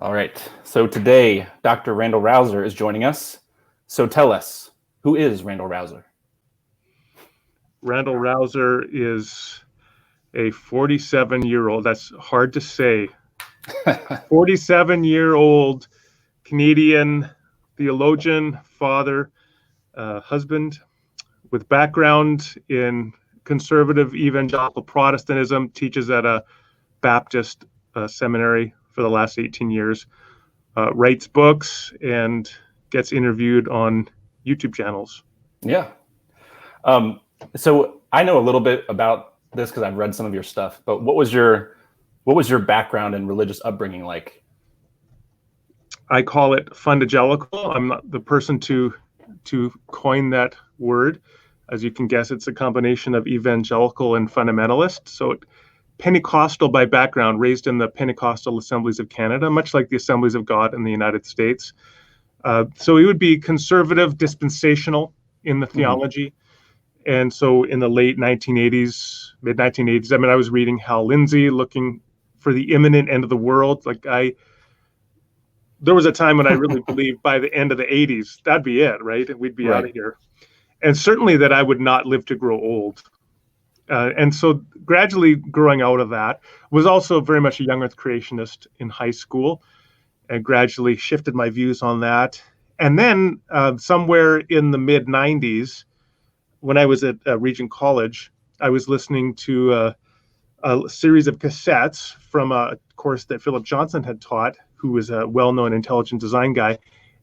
All right. So today, Dr. Randal Rauser is joining us. So tell us, who is Randal Rauser? Randal Rauser is a 47-year-old, that's hard to say, 47-year-old Canadian theologian, father, husband, with background in conservative evangelical Protestantism, teaches at a Baptist seminary for the last 18 years, writes books, and gets interviewed on YouTube channels. Yeah. So I know a little bit about this because I've read some of your stuff, but what was your background and religious upbringing like? I call it fundagelical. I'm not the person to coin that word. As you can guess, it's a combination of evangelical and fundamentalist. So Pentecostal by background, raised in the Pentecostal Assemblies of Canada, much like the Assemblies of God in the United States. So it would be conservative, dispensational in the theology. And so in the late 1980s, mid 1980s, I mean, I was reading Hal Lindsey, looking for the imminent end of the world. There was a time when I really believed by the end of the 80s, that'd be it, right? We'd be out of here. And certainly that I would not live to grow old. And so gradually growing out of that, was also very much a young earth creationist in high school, and gradually shifted my views on that. And then somewhere in the mid 90s, when I was at Regent College, I was listening to a series of cassettes from a course that Philip Johnson had taught, who was a well-known intelligent design guy.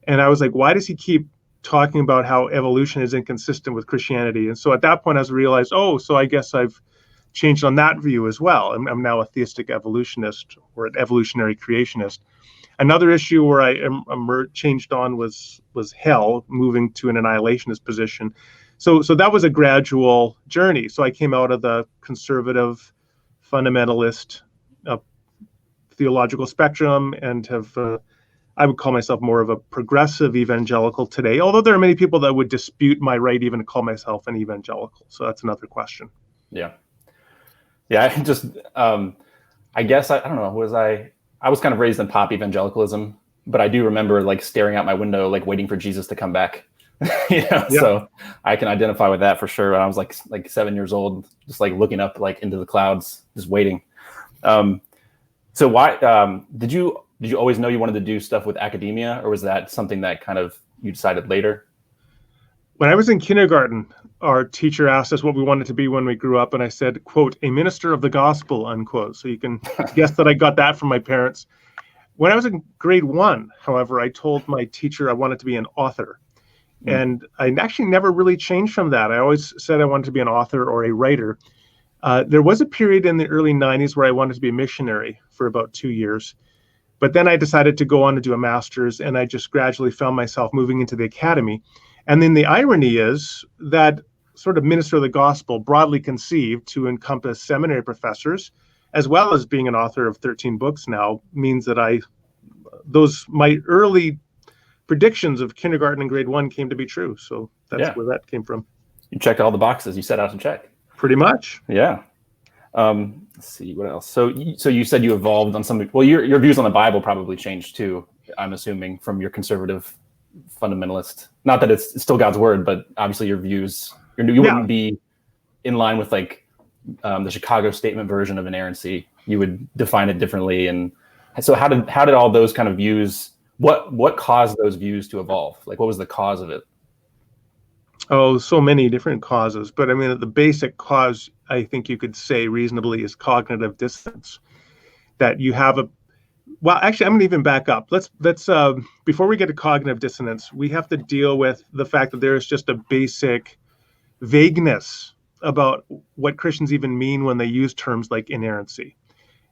And I was like, why does he keep talking about how evolution is inconsistent with Christianity? And so at that point, I realized, so I guess I've changed on that view as well. I'm now a theistic evolutionist or an evolutionary creationist. Another issue where I changed on was hell, moving to an annihilationist position. So that was a gradual journey. So I came out of the conservative, fundamentalist theological spectrum and have, I would call myself more of a progressive evangelical today, although there are many people that would dispute my right even to call myself an evangelical. So that's another question. Yeah. Yeah, I guess, I don't know, I was kind of raised in pop evangelicalism, but I do remember like staring out my window, like waiting for Jesus to come back. So I can identify with that for sure. I was like 7 years old, just like looking up like into the clouds, just waiting. So why did you always know you wanted to do stuff with academia, or was that something that kind of you decided later? When I was in kindergarten, our teacher asked us what we wanted to be when we grew up, and I said, quote, a minister of the gospel, unquote. So you can guess that I got that from my parents. When I was in grade 1, however, I told my teacher I wanted to be an author. And I actually never really changed from that. I always said I wanted to be an author or a writer. There was a period in the early 90s where I wanted to be a missionary for about 2 years. But then I decided to go on to do a master's, and I just gradually found myself moving into the academy. And then the irony is that sort of minister of the gospel, broadly conceived to encompass seminary professors, as well as being an author of 13 books now, means that my early predictions of kindergarten and grade 1 came to be true. So that's where that came from. You checked all the boxes you set out to check. Pretty much. Yeah. Let's see what else. So you said you evolved on some. Well, your views on the Bible probably changed too, I'm assuming, from your conservative fundamentalist. Not that it's still God's word, but obviously your views. You wouldn't be in line with like the Chicago Statement version of inerrancy. You would define it differently. And so how did all those kind of views? What caused those views to evolve? Like, what was the cause of it? Oh, so many different causes. But I mean, the basic cause, I think you could say reasonably, is cognitive dissonance. That you have actually, I'm going to even back up. Let's before we get to cognitive dissonance, we have to deal with the fact that there is just a basic vagueness about what Christians even mean when they use terms like inerrancy.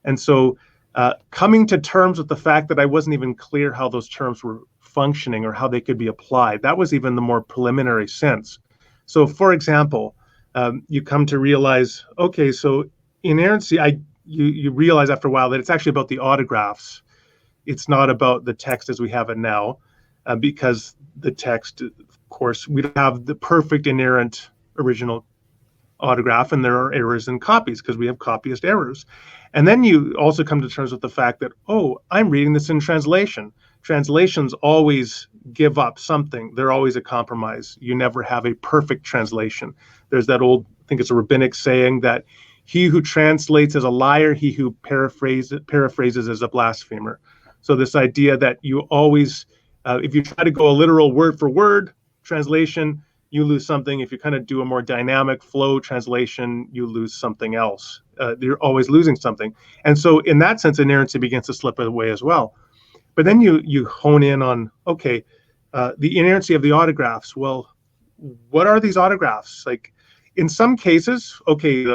And so coming to terms with the fact that I wasn't even clear how those terms were functioning or how they could be applied, that was even the more preliminary sense. So for example, you come to realize, okay, so inerrancy, you realize after a while that it's actually about the autographs. It's not about the text as we have it now, because the text, of course, we don't have the perfect inerrant original autograph, and there are errors in copies because we have copyist errors. And then you also come to terms with the fact that, oh, I'm reading this in translation. Translations always give up something. They're always a compromise. You never have a perfect translation. There's that old, I think it's a rabbinic saying that he who translates is a liar, he who paraphrases is a blasphemer. So this idea that you always, if you try to go a literal word for word translation, you lose something. If you kind of do a more dynamic flow translation, you lose something else. You're always losing something. And so in that sense, inerrancy begins to slip away as well. But then you hone in on, okay, the inerrancy of the autographs. Well, what are these autographs? Like in some cases, okay,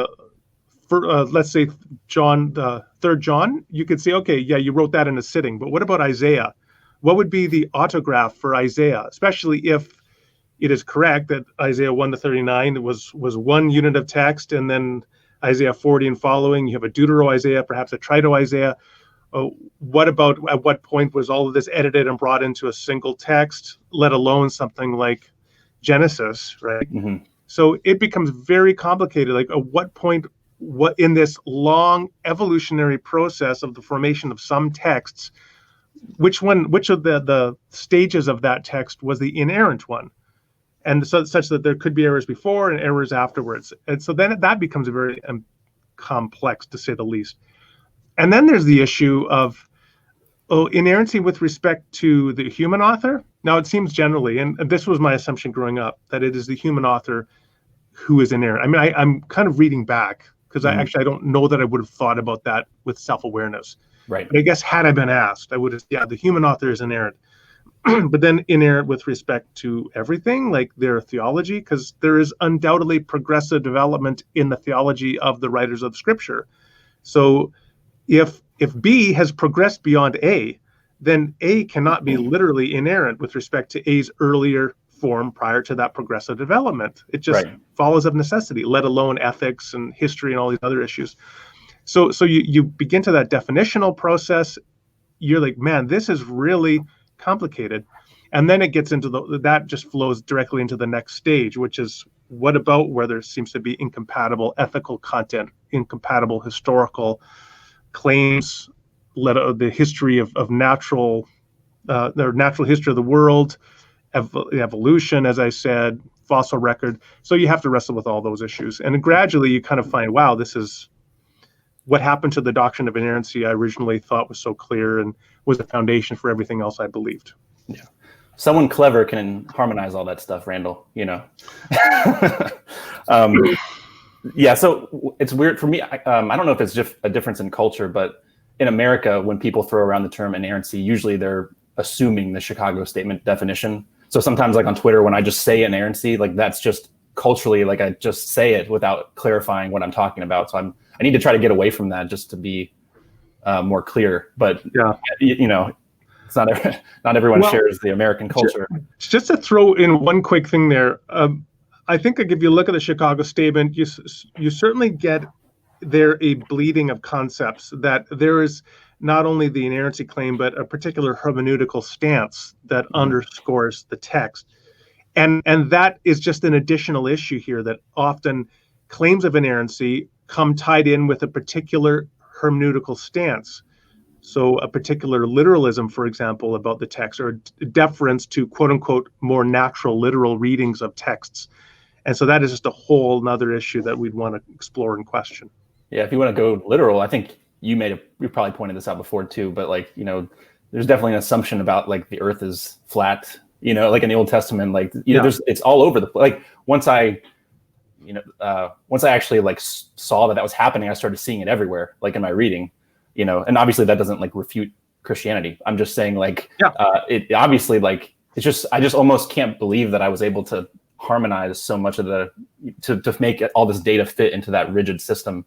let's say John, the 3rd John, you could say, okay, yeah, you wrote that in a sitting. But what about Isaiah? What would be the autograph for Isaiah, especially if it is correct that Isaiah 1-39 was one unit of text, and then Isaiah 40 and following, you have a Deutero-Isaiah, perhaps a Trito-Isaiah. What about, at what point was all of this edited and brought into a single text, let alone something like Genesis, right? Mm-hmm. So it becomes very complicated. Like at what point, what in this long evolutionary process of the formation of some texts, which of the stages of that text was the inerrant one? And so such that there could be errors before and errors afterwards. And so then that becomes very complex, to say the least. And then there's the issue of inerrancy with respect to the human author. Now, it seems generally, and this was my assumption growing up, that it is the human author who is inerrant. I mean, I'm kind of reading back because I don't know that I would have thought about that with self-awareness. Right. But I guess had I been asked, I would have, yeah, the human author is inerrant. But then inerrant with respect to everything, like their theology, because there is undoubtedly progressive development in the theology of the writers of Scripture. So if B has progressed beyond A, then A cannot be literally inerrant with respect to A's earlier form prior to that progressive development. It just follows of necessity, let alone ethics and history and all these other issues. So you begin to that definitional process. You're like, man, this is really complicated. And then it gets into that just flows directly into the next stage, which is what about where there seems to be incompatible ethical content, incompatible historical claims, the history of natural history of the world, evolution, as I said, fossil record. So you have to wrestle with all those issues. And gradually you kind of find, wow, this is what happened to the doctrine of inerrancy I originally thought was so clear and was the foundation for everything else I believed. Yeah. Someone clever can harmonize all that stuff, Randall, you know. Yeah, so it's weird for me. I don't know if it's just a difference in culture, but in America, when people throw around the term inerrancy, usually they're assuming the Chicago Statement definition. So sometimes like on Twitter, when I just say inerrancy, like that's just culturally, like I just say it without clarifying what I'm talking about. So I need to try to get away from that just to be more clear. But yeah, you know, it's not everyone shares the American culture. Just to throw in one quick thing there, I think if you look at the Chicago Statement, you certainly get there a bleeding of concepts, that there is not only the inerrancy claim, but a particular hermeneutical stance that underscores the text. And that is just an additional issue here, that often claims of inerrancy come tied in with a particular hermeneutical stance. So a particular literalism, for example, about the text, or deference to quote unquote more natural literal readings of texts. And so that is just a whole nother issue that we'd want to explore and question. Yeah, if you want to go literal, I think you probably pointed this out before too, but like, you know, there's definitely an assumption about like the earth is flat, you know, like in the Old Testament, like, you know, it's all over the place. Like once I actually like saw that was happening, I started seeing it everywhere, like in my reading, you know, and obviously that doesn't like refute Christianity. I'm just saying like, it obviously like, it's just, I just almost can't believe that I was able to harmonize so much of to make all this data fit into that rigid system.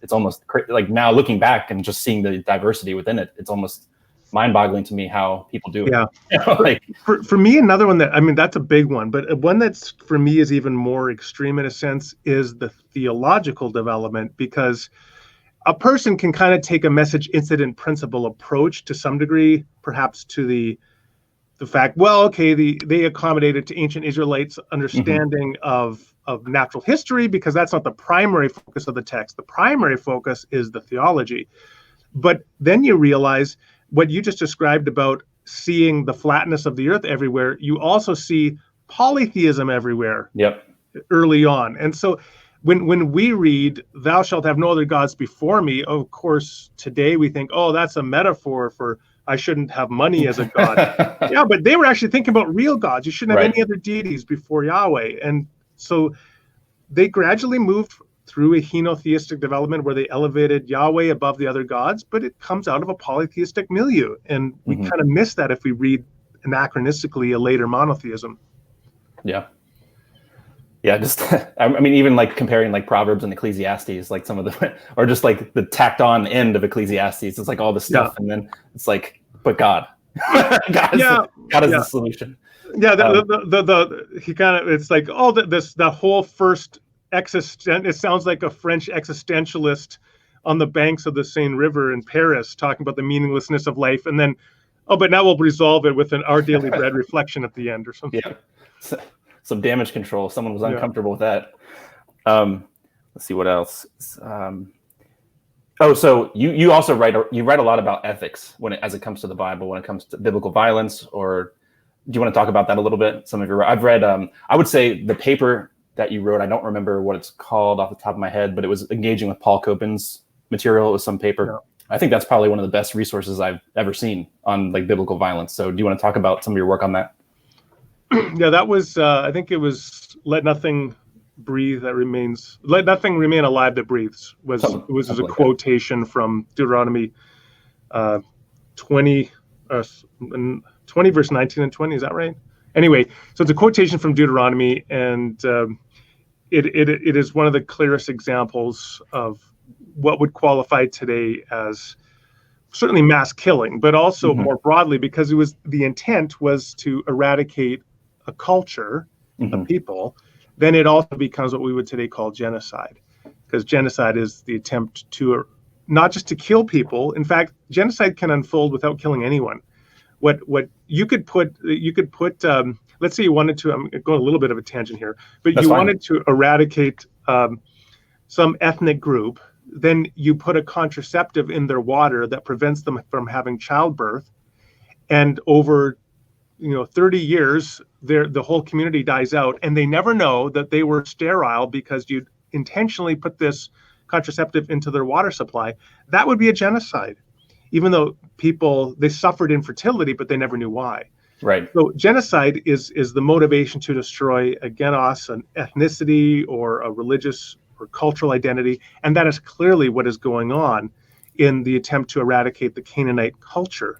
It's almost like now looking back and just seeing the diversity within it, it's almost mind-boggling to me how people do it. Yeah. You know, like, for me, another one that, I mean, that's a big one, but one that's for me is even more extreme in a sense is the theological development, because a person can kind of take a message incident principle approach to some degree, perhaps to the fact, well, okay, they accommodated to ancient Israelites' understanding of of natural history, because that's not the primary focus of the text. The primary focus is the theology. But then you realize what you just described about seeing the flatness of the earth everywhere, you also see polytheism everywhere. Yep. Early on. And so when we read, thou shalt have no other gods before me, of course, today we think, oh, that's a metaphor for I shouldn't have money as a god. Yeah, but they were actually thinking about real gods. You shouldn't have any other deities before Yahweh. And so they gradually moved through a henotheistic development where they elevated Yahweh above the other gods, but it comes out of a polytheistic milieu. And we kind of miss that if we read anachronistically a later monotheism. Yeah. Yeah, just I mean, even like comparing like Proverbs and Ecclesiastes, like some of the, or just like the tacked on end of Ecclesiastes, it's like all the stuff, and then it's like, but God, God is the solution. Yeah, he kind of, it's like, oh, the whole first it sounds like a French existentialist on the banks of the Seine River in Paris talking about the meaninglessness of life, and then, oh, but now we'll resolve it with an Our Daily Bread reflection at the end or something. Yeah. Some damage control. Someone was uncomfortable with that. Let's see what else. So you also write a lot about ethics as it comes to the Bible, when it comes to biblical violence. Or do you want to talk about that a little bit? I've read. I would say the paper that you wrote, I don't remember what it's called off the top of my head, but it was engaging with Paul Copin's material. It was some paper. Yeah. I think that's probably one of the best resources I've ever seen on like biblical violence. So do you want to talk about some of your work on that? Yeah, that was, I think it was Let Nothing Breathe That Remains, Let Nothing Remain Alive That Breathes, was a quotation from Deuteronomy 20 verse 19 and 20, is that right? Anyway, so it's a quotation from Deuteronomy, and it is one of the clearest examples of what would qualify today as certainly mass killing, but also more broadly, because the intent was to eradicate a culture, a people, then it also becomes what we would today call genocide, because genocide is the attempt to not just to kill people. In fact, genocide can unfold without killing anyone. What you could put, let's say you wanted to, I'm going a little bit of a tangent here, but you wanted to eradicate some ethnic group, then you put a contraceptive in their water that prevents them from having childbirth, and over 30 years, the whole community dies out, and they never know that they were sterile because you intentionally put this contraceptive into their water supply. That would be a genocide, even though they suffered infertility, but they never knew why. Right. So genocide is the motivation to destroy a genos, an ethnicity, or a religious or cultural identity, and that is clearly what is going on in the attempt to eradicate the Canaanite culture.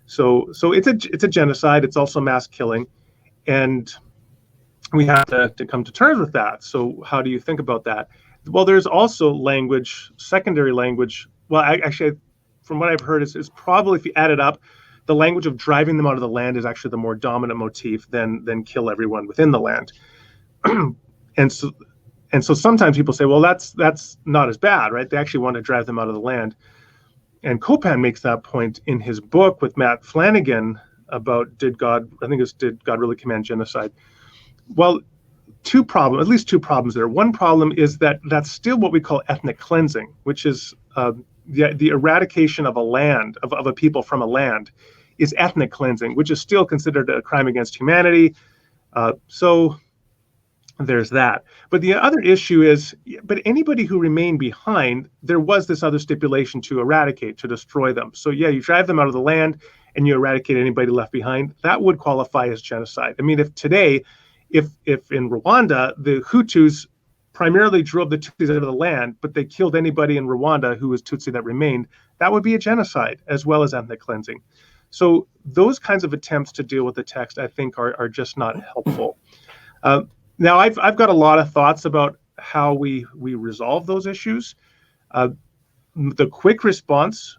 So it's a genocide. It's also mass killing, and we have to come to terms with that. So how do you think about that? Well, there's also secondary language. Well, actually, from what I've heard, is probably, if you add it up, the language of driving them out of the land is actually the more dominant motif than kill everyone within the land. And so sometimes people say, well, that's not as bad, right? They actually want to drive them out of the land. And Copin makes that point in his book with Matt Flanagan about did God really command genocide? Well, at least two problems there. One problem is that's still what we call ethnic cleansing, which is the eradication of of a people from a land is ethnic cleansing, which is still considered a crime against humanity. So there's that. But the other issue is, but anybody who remained behind, there was this other stipulation to eradicate, to destroy them. So yeah, you drive them out of the land and you eradicate anybody left behind. That would qualify as genocide. I mean, if in Rwanda, the Hutus primarily drove the Tutsis out of the land, but they killed anybody in Rwanda who was Tutsi that remained, that would be a genocide as well as ethnic cleansing. So those kinds of attempts to deal with the text, I think, are just not helpful. Now, I've got a lot of thoughts about how we resolve those issues. The quick response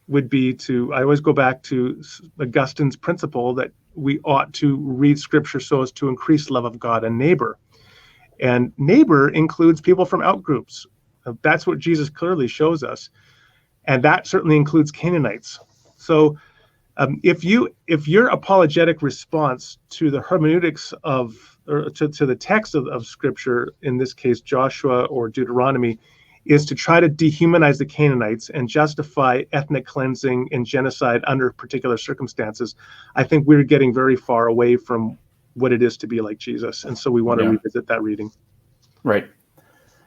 would be I always go back to Augustine's principle that we ought to read Scripture so as to increase love of God and neighbor. And neighbor includes people from outgroups. That's what Jesus clearly shows us. And that certainly includes Canaanites. So if your apologetic response to the hermeneutics of or to the text of Scripture, in this case Joshua or Deuteronomy, is to try to dehumanize the Canaanites and justify ethnic cleansing and genocide under particular circumstances, I think we're getting very far away from what it is to be like Jesus. And so we want to revisit that reading. Right.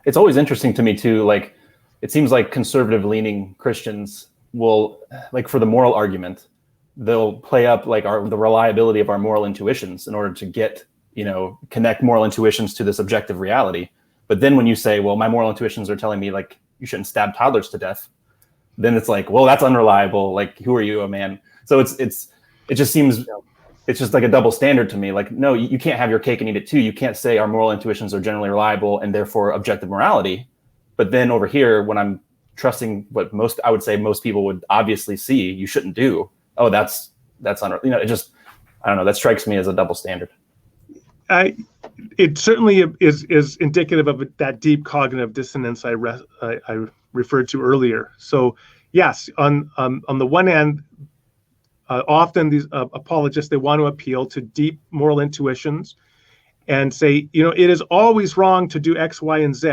It's always interesting to me too, like, it seems like conservative leaning Christians will, like, for the moral argument, they'll play up like the reliability of our moral intuitions in order to get, connect moral intuitions to this objective reality. But then when you say, well, my moral intuitions are telling me like you shouldn't stab toddlers to death, then it's like, well, that's unreliable. Like, who are you, a man? So it just seems, it's just like a double standard to me. Like, no, you can't have your cake and eat it too. You can't say our moral intuitions are generally reliable and therefore objective morality. But then over here, when I'm trusting what I would say most people would obviously see you shouldn't do, oh, that's it just, I don't know, that strikes me as a double standard. It certainly is indicative of that deep cognitive dissonance I referred to earlier. So yes, on the one hand, often these apologists, they want to appeal to deep moral intuitions and say, it is always wrong to do X, Y, and Z,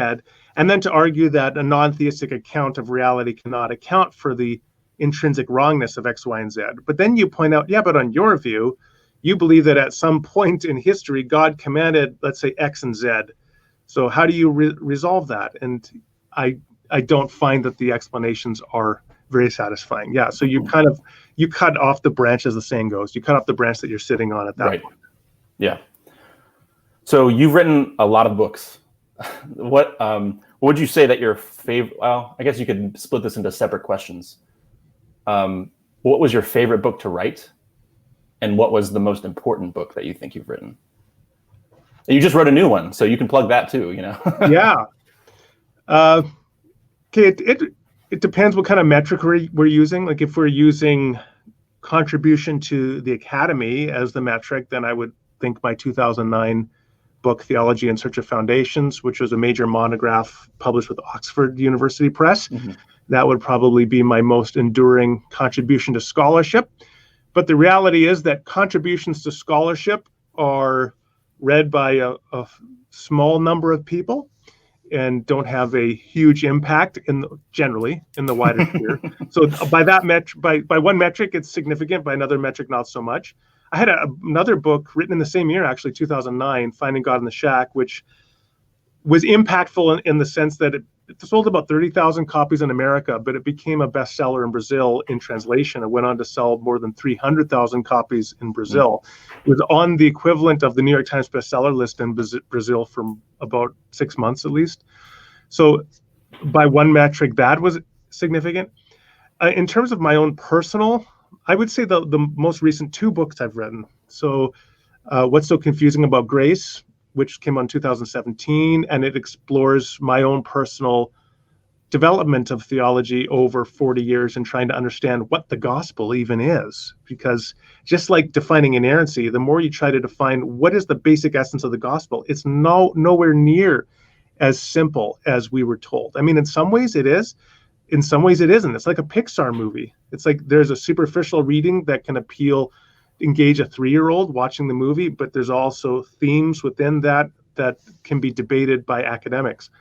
and then to argue that a non-theistic account of reality cannot account for the intrinsic wrongness of X, Y, and Z. But then you point out, but on your view, you believe that at some point in history, God commanded, let's say, X and Z. So how do you resolve that? And I don't find that the explanations are very satisfying. Yeah, so you cut off the branch, as the saying goes. You cut off the branch that you're sitting on at that point. Yeah. So you've written a lot of books. What would you say that your favorite? Well, I guess you could split this into separate questions. What was your favorite book to write? And what was the most important book that you think you've written? You just wrote a new one, so you can plug that too, Yeah. Okay, it depends what kind of metric we're using. Like, if we're using contribution to the academy as the metric, then I would think my 2009 book, Theology in Search of Foundations, which was a major monograph published with Oxford University Press, that would probably be my most enduring contribution to scholarship. But the reality is that contributions to scholarship are read by a small number of people and don't have a huge impact generally in the wider sphere. So by that by one metric, it's significant. By another metric, not so much. I had another book written in the same year, actually, 2009, Finding God in the Shack, which was impactful in the sense that it sold about 30,000 copies in America, but it became a bestseller in Brazil in translation. It went on to sell more than 300,000 copies in Brazil. It was on the equivalent of the New York Times bestseller list in Brazil for about 6 months at least. So by one metric, that was significant. In terms of my own personal, I would say the most recent two books I've written. So What's So Confusing About Grace, which came out in 2017, and it explores my own personal development of theology over 40 years and trying to understand what the gospel even is. Because just like defining inerrancy, the more you try to define what is the basic essence of the gospel, it's nowhere near as simple as we were told. I mean, in some ways it is. In some ways it isn't. It's like a Pixar movie. It's like there's a superficial reading that can engage a 3-year-old watching the movie, but there's also themes within that can be debated by academics.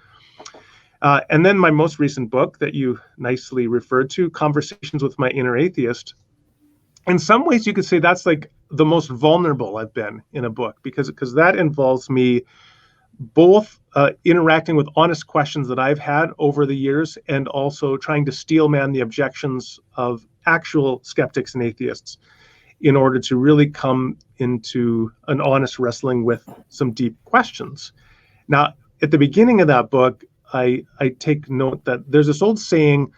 And then my most recent book that you nicely referred to, Conversations with My Inner Atheist, in some ways you could say that's like the most vulnerable I've been in a book, because that involves me both interacting with honest questions that I've had over the years and also trying to steelman the objections of actual skeptics and atheists in order to really come into an honest wrestling with some deep questions. Now, at the beginning of that book, I take note that there's this old saying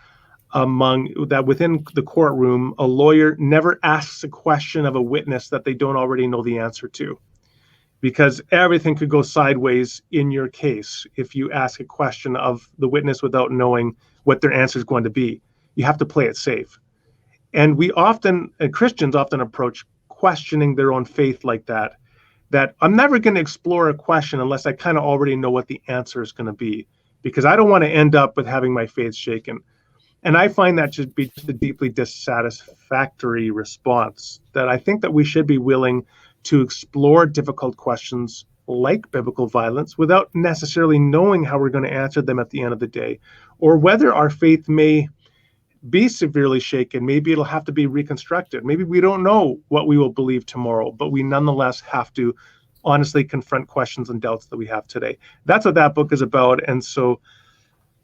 within the courtroom, a lawyer never asks a question of a witness that they don't already know the answer to, because everything could go sideways in your case if you ask a question of the witness without knowing what their answer is going to be. You have to play it safe. And Christians often approach questioning their own faith like that I'm never going to explore a question unless I kind of already know what the answer is going to be, because I don't want to end up with having my faith shaken. And I find that to be just a deeply dissatisfactory response, that I think that we should be willing to explore difficult questions like biblical violence without necessarily knowing how we're going to answer them at the end of the day, or whether our faith may be severely shaken. Maybe it'll have to be reconstructed. Maybe we don't know what we will believe tomorrow, but we nonetheless have to honestly confront questions and doubts that we have today. That's what that book is about. And so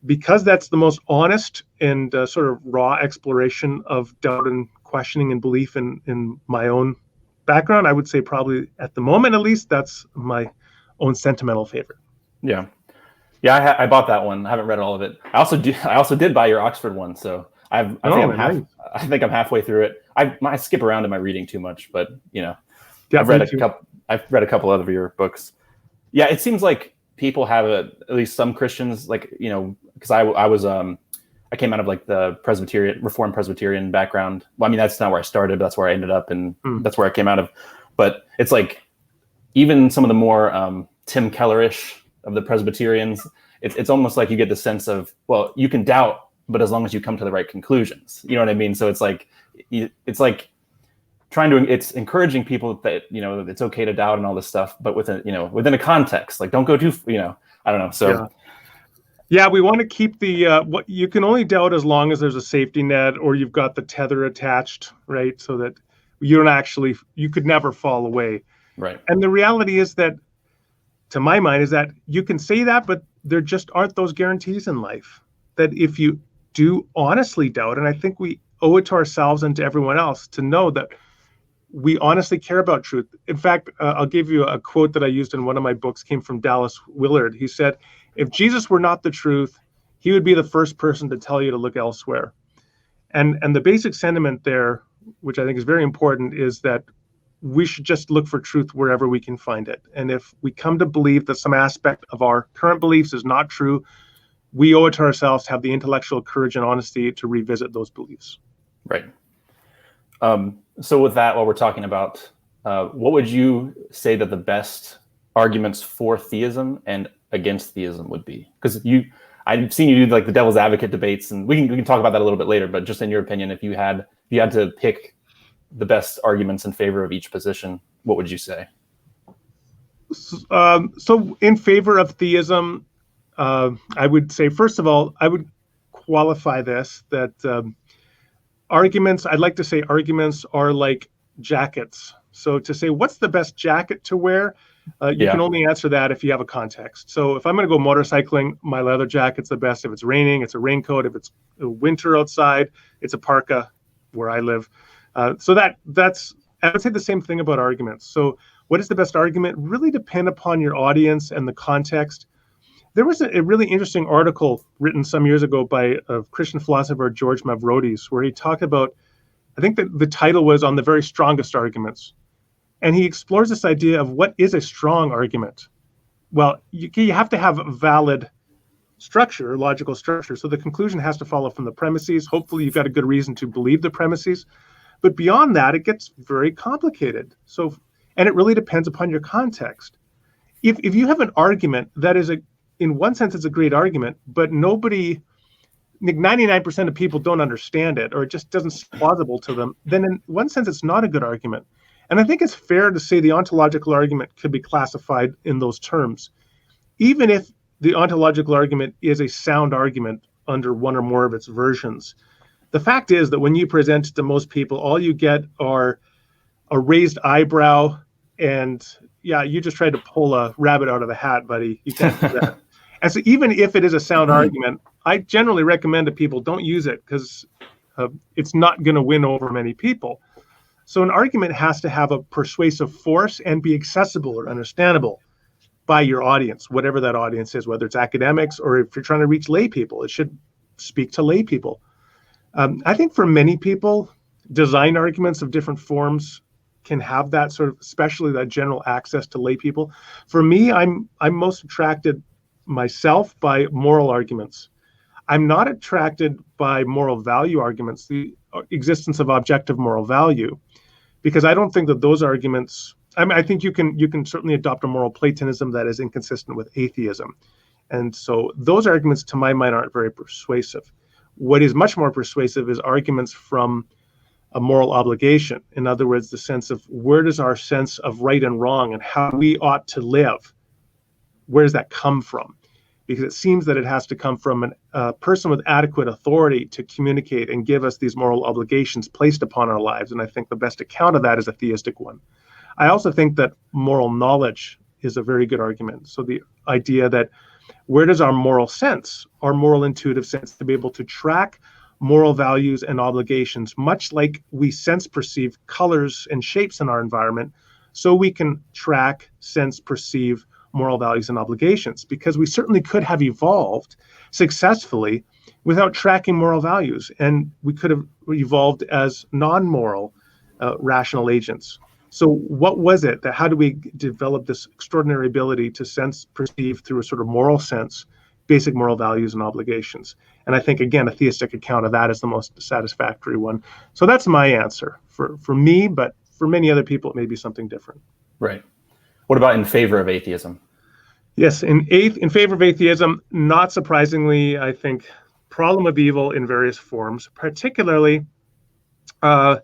because that's the most honest and sort of raw exploration of doubt and questioning and belief in my own background, I would say probably at the moment, at least, that's my own sentimental favorite. Yeah. I bought that one. I haven't read all of it. I also did buy your Oxford one. So I think I'm halfway through it. I skip around in my reading too much, but I've read a couple other of your books. Yeah. It seems like people have at least some Christians, like, because I came out of like the Reformed Presbyterian background. Well, I mean, that's not where I started, but that's where I ended up, and that's where I came out of. But it's like, even some of the more Tim Keller-ish of the Presbyterians, it's almost like you get the sense of, well, you can doubt, but as long as you come to the right conclusions, you know what I mean? So it's like it's encouraging people that, it's okay to doubt and all this stuff, but within a context, like, don't go too, I don't know. So yeah, we want to keep the, what you can only doubt as long as there's a safety net or you've got the tether attached, right? So that you could never fall away. Right. And the reality is that, to my mind, is that you can say that, but there just aren't those guarantees in life. That if you do honestly doubt, and I think we owe it to ourselves and to everyone else to know that we honestly care about truth. In fact, I'll give you a quote that I used in one of my books, came from Dallas Willard. He said, if Jesus were not the truth, he would be the first person to tell you to look elsewhere. And the basic sentiment there, which I think is very important, is that we should just look for truth wherever we can find it. And if we come to believe that some aspect of our current beliefs is not true, we owe it to ourselves to have the intellectual courage and honesty to revisit those beliefs. Right. So with that, while we're talking about, what would you say that the best arguments for theism and against theism would be? Because I've seen you do like the devil's advocate debates, and we can talk about that a little bit later. But just in your opinion, if you had to pick the best arguments in favor of each position, what would you say? So in favor of theism, I would say, first of all, I would qualify this that I'd like to say arguments are like jackets. So to say, what's the best jacket to wear? You can only answer that if you have a context. So if I'm going to go motorcycling, my leather jacket's the best. If it's raining, it's a raincoat. If it's winter outside, it's a parka where I live. So that's, I would say the same thing about arguments. So what is the best argument? Really depend upon your audience and the context. There was a really interesting article written some years ago by a Christian philosopher, George Mavrodes, where he talked about, I think that the title was On the Very Strongest Arguments. And he explores this idea of what is a strong argument. Well, you have to have a valid structure, logical structure. So the conclusion has to follow from the premises. Hopefully you've got a good reason to believe the premises. But beyond that, it gets very complicated. And it really depends upon your context. If you have an argument that is in one sense, it's a great argument, but 99% of people don't understand it, or it just doesn't seem plausible to them, then in one sense, it's not a good argument. And I think it's fair to say the ontological argument could be classified in those terms, even if the ontological argument is a sound argument under one or more of its versions. The fact is that when you present it to most people, all you get are a raised eyebrow and, yeah, you just tried to pull a rabbit out of a hat, buddy. You can't do that. And so even if it is a sound argument, I generally recommend to people don't use it because it's not going to win over many people. So an argument has to have a persuasive force and be accessible or understandable by your audience, whatever that audience is, whether it's academics or if you're trying to reach lay people, it should speak to lay people. I think for many people, design arguments of different forms can have that sort of, especially that general access to lay people. For me, I'm most attracted myself by moral arguments. I'm not attracted by moral value arguments, the existence of objective moral value, because I don't think that those arguments, I think you can certainly adopt a moral Platonism that is inconsistent with atheism. And so those arguments, to my mind, aren't very persuasive. What is much more persuasive is arguments from a moral obligation. In other words, the sense of where does our sense of right and wrong and how we ought to live where does that come from? Because it seems that it has to come from a person with adequate authority to communicate and give us these moral obligations placed upon our lives. And I think the best account of that is a theistic one. I also think that moral knowledge is a very good argument. So the idea that where does our moral sense, our moral intuitive sense, to be able to track moral values and obligations, much like we sense perceive colors and shapes in our environment, so we can track, sense, perceive moral values and obligations, because we certainly could have evolved successfully without tracking moral values, and we could have evolved as non-moral rational agents. So what was it that, how do we develop this extraordinary ability to sense, perceive through a sort of moral sense, basic moral values and obligations? And I think, again, a theistic account of that is the most satisfactory one. So that's my answer for me, but for many other people, it may be something different. Right. What about in favor of atheism? Yes, in favor of atheism, not surprisingly, I think problem of evil in various forms, particularly, the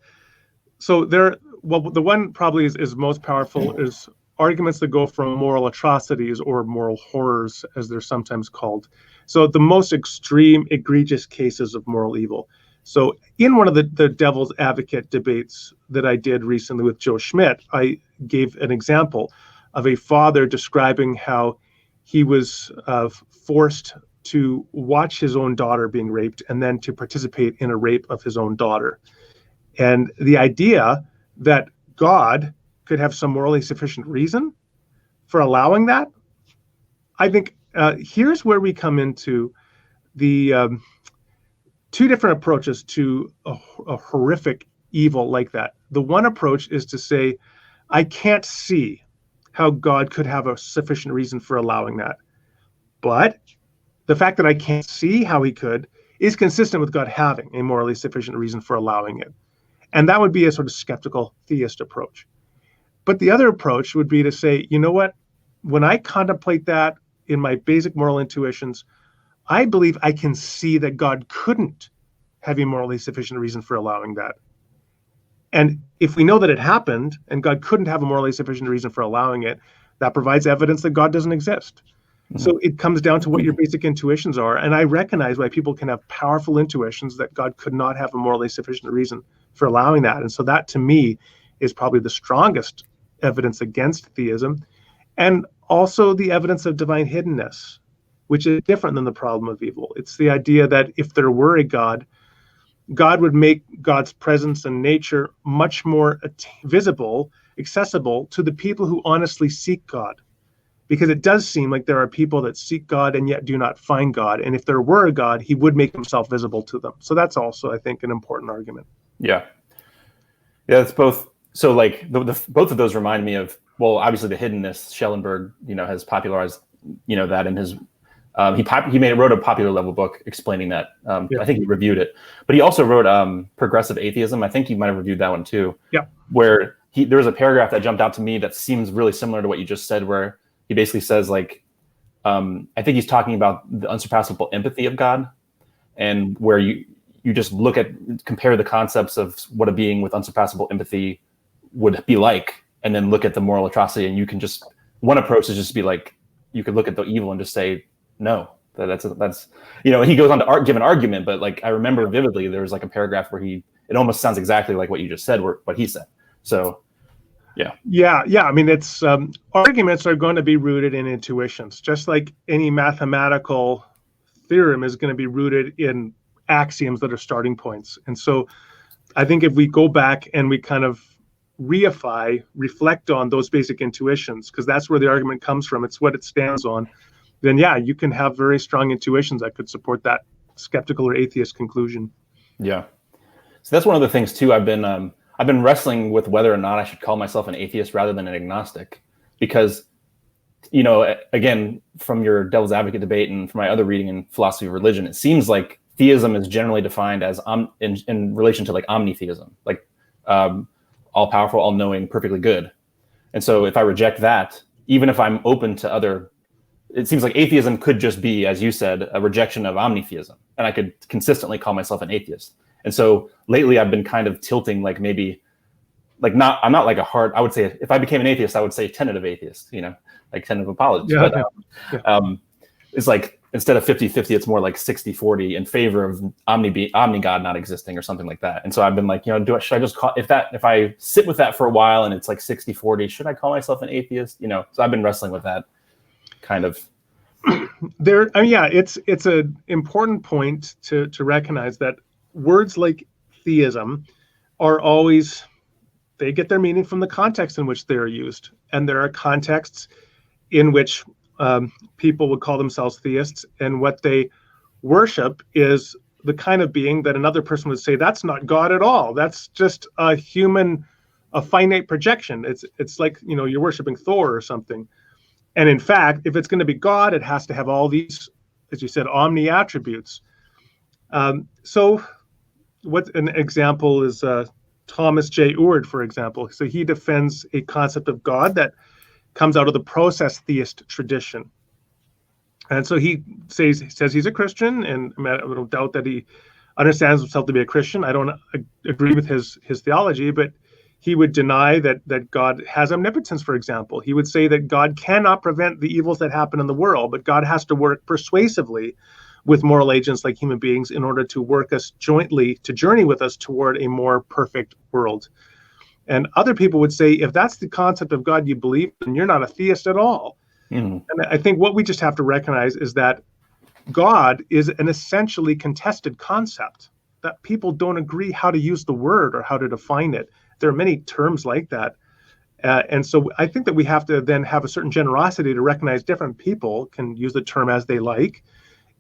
one probably is most powerful is arguments that go from moral atrocities or moral horrors, as they're sometimes called. So the most extreme, egregious cases of moral evil. So in one of the devil's advocate debates that I did recently with Joe Schmidt, I gave an example of a father describing how he was forced to watch his own daughter being raped and then to participate in a rape of his own daughter. And the idea that God could have some morally sufficient reason for allowing that, I think here's where we come into the two different approaches to a horrific evil like that. The one approach is to say, I can't see how God could have a sufficient reason for allowing that. But the fact that I can't see how he could is consistent with God having a morally sufficient reason for allowing it. And that would be a sort of skeptical theist approach. But the other approach would be to say, you know what? When I contemplate that in my basic moral intuitions, I believe I can see that God couldn't have a morally sufficient reason for allowing that. And if we know that it happened and God couldn't have a morally sufficient reason for allowing it, that provides evidence that God doesn't exist. Mm-hmm. So it comes down to what your basic intuitions are. And I recognize why people can have powerful intuitions that God could not have a morally sufficient reason for allowing that. And so that, to me, is probably the strongest evidence against theism. And also the evidence of divine hiddenness, which is different than the problem of evil. It's the idea that if there were a God, God would make God's presence and nature much more visible, accessible to the people who honestly seek God. Because it does seem like there are people that seek God and yet do not find God. And if there were a God, he would make himself visible to them. So that's also, I think, an important argument. Yeah. Yeah, it's both. So like both of those remind me of, well, obviously the hiddenness. Schellenberg, has popularized, that in his, he wrote a popular level book explaining that. I think he reviewed it, but he also wrote Progressive Atheism. I think he might have reviewed that one too. Yeah. Where there was a paragraph that jumped out to me that seems really similar to what you just said, where he basically says like, I think he's talking about the unsurpassable empathy of God, and where you just compare the concepts of what a being with unsurpassable empathy would be like, and then look at the moral atrocity, and you can just, one approach is just be like, you could look at the evil and just say, no, that's he goes on to give an argument, but like I remember vividly, there was like a paragraph where it almost sounds exactly like what you just said, what he said. So yeah. I mean, it's arguments are going to be rooted in intuitions, just like any mathematical theorem is going to be rooted in axioms that are starting points. And so I think if we go back and we kind of reflect on those basic intuitions, because that's where the argument comes from, it's what it stands on, then you can have very strong intuitions that could support that skeptical or atheist conclusion. Yeah. So that's one of the things too. I've been wrestling with whether or not I should call myself an atheist rather than an agnostic, because, again, from your devil's advocate debate and from my other reading in philosophy of religion, it seems like theism is generally defined as in relation to like omnitheism, like all powerful, all knowing, perfectly good. And so if I reject that, even if I'm open to other, it seems like atheism could just be, as you said, a rejection of omnitheism, and I could consistently call myself an atheist. And so lately I've been kind of tilting, like maybe I'm not like a hard, I would say if I became an atheist, I would say tentative atheist, like tentative apologist. Yeah, but it's like instead of 50-50, it's more like 60-40 in favor of omni God not existing or something like that. And so I've been like, should I just call if I sit with that for a while and it's like 60-40, should I call myself an atheist? So I've been wrestling with that kind of. It's an important point to recognize that words like theism are always, they get their meaning from the context in which they are used. And there are contexts in which people would call themselves theists, and what they worship is the kind of being that another person would say, that's not God at all. That's just a finite projection. It's like, you're worshiping Thor or something. And in fact, if it's going to be God, it has to have all these, as you said, omni attributes. So what an example is Thomas J. Oord, for example. So he defends a concept of God that comes out of the process theist tradition. And so he says he's a Christian, and I don't doubt that he understands himself to be a Christian. I don't agree with his theology, but he would deny that God has omnipotence, for example. He would say that God cannot prevent the evils that happen in the world, but God has to work persuasively with moral agents like human beings in order to work us jointly, to journey with us toward a more perfect world. And other people would say, if that's the concept of God you believe, then you're not a theist at all. And I think what we just have to recognize is that God is an essentially contested concept, that people don't agree how to use the word or how to define it. There are many terms like that. And so I think that we have to then have a certain generosity to recognize different people can use the term as they like,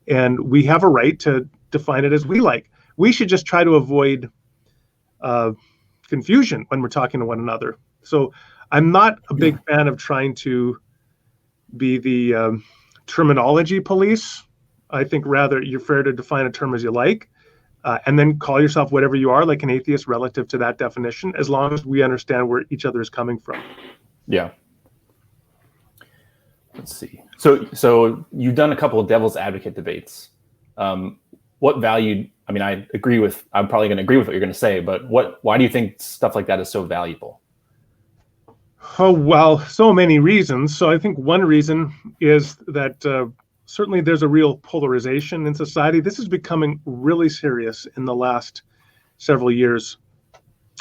and we have a right to define it as we like. We should just try to avoid confusion when we're talking to one another. So I'm not a big fan of trying to be the terminology police. I think rather you're fair to define a term as you like, and then call yourself whatever you are, like an atheist relative to that definition, as long as we understand where each other is coming from. Yeah. Let's see. So you've done a couple of devil's advocate debates. What value? I mean, I'm probably going to agree with what you're going to say, but why do you think stuff like that is so valuable? Oh, well, so many reasons. So I think one reason is that certainly there's a real polarization in society. This is becoming really serious in the last several years.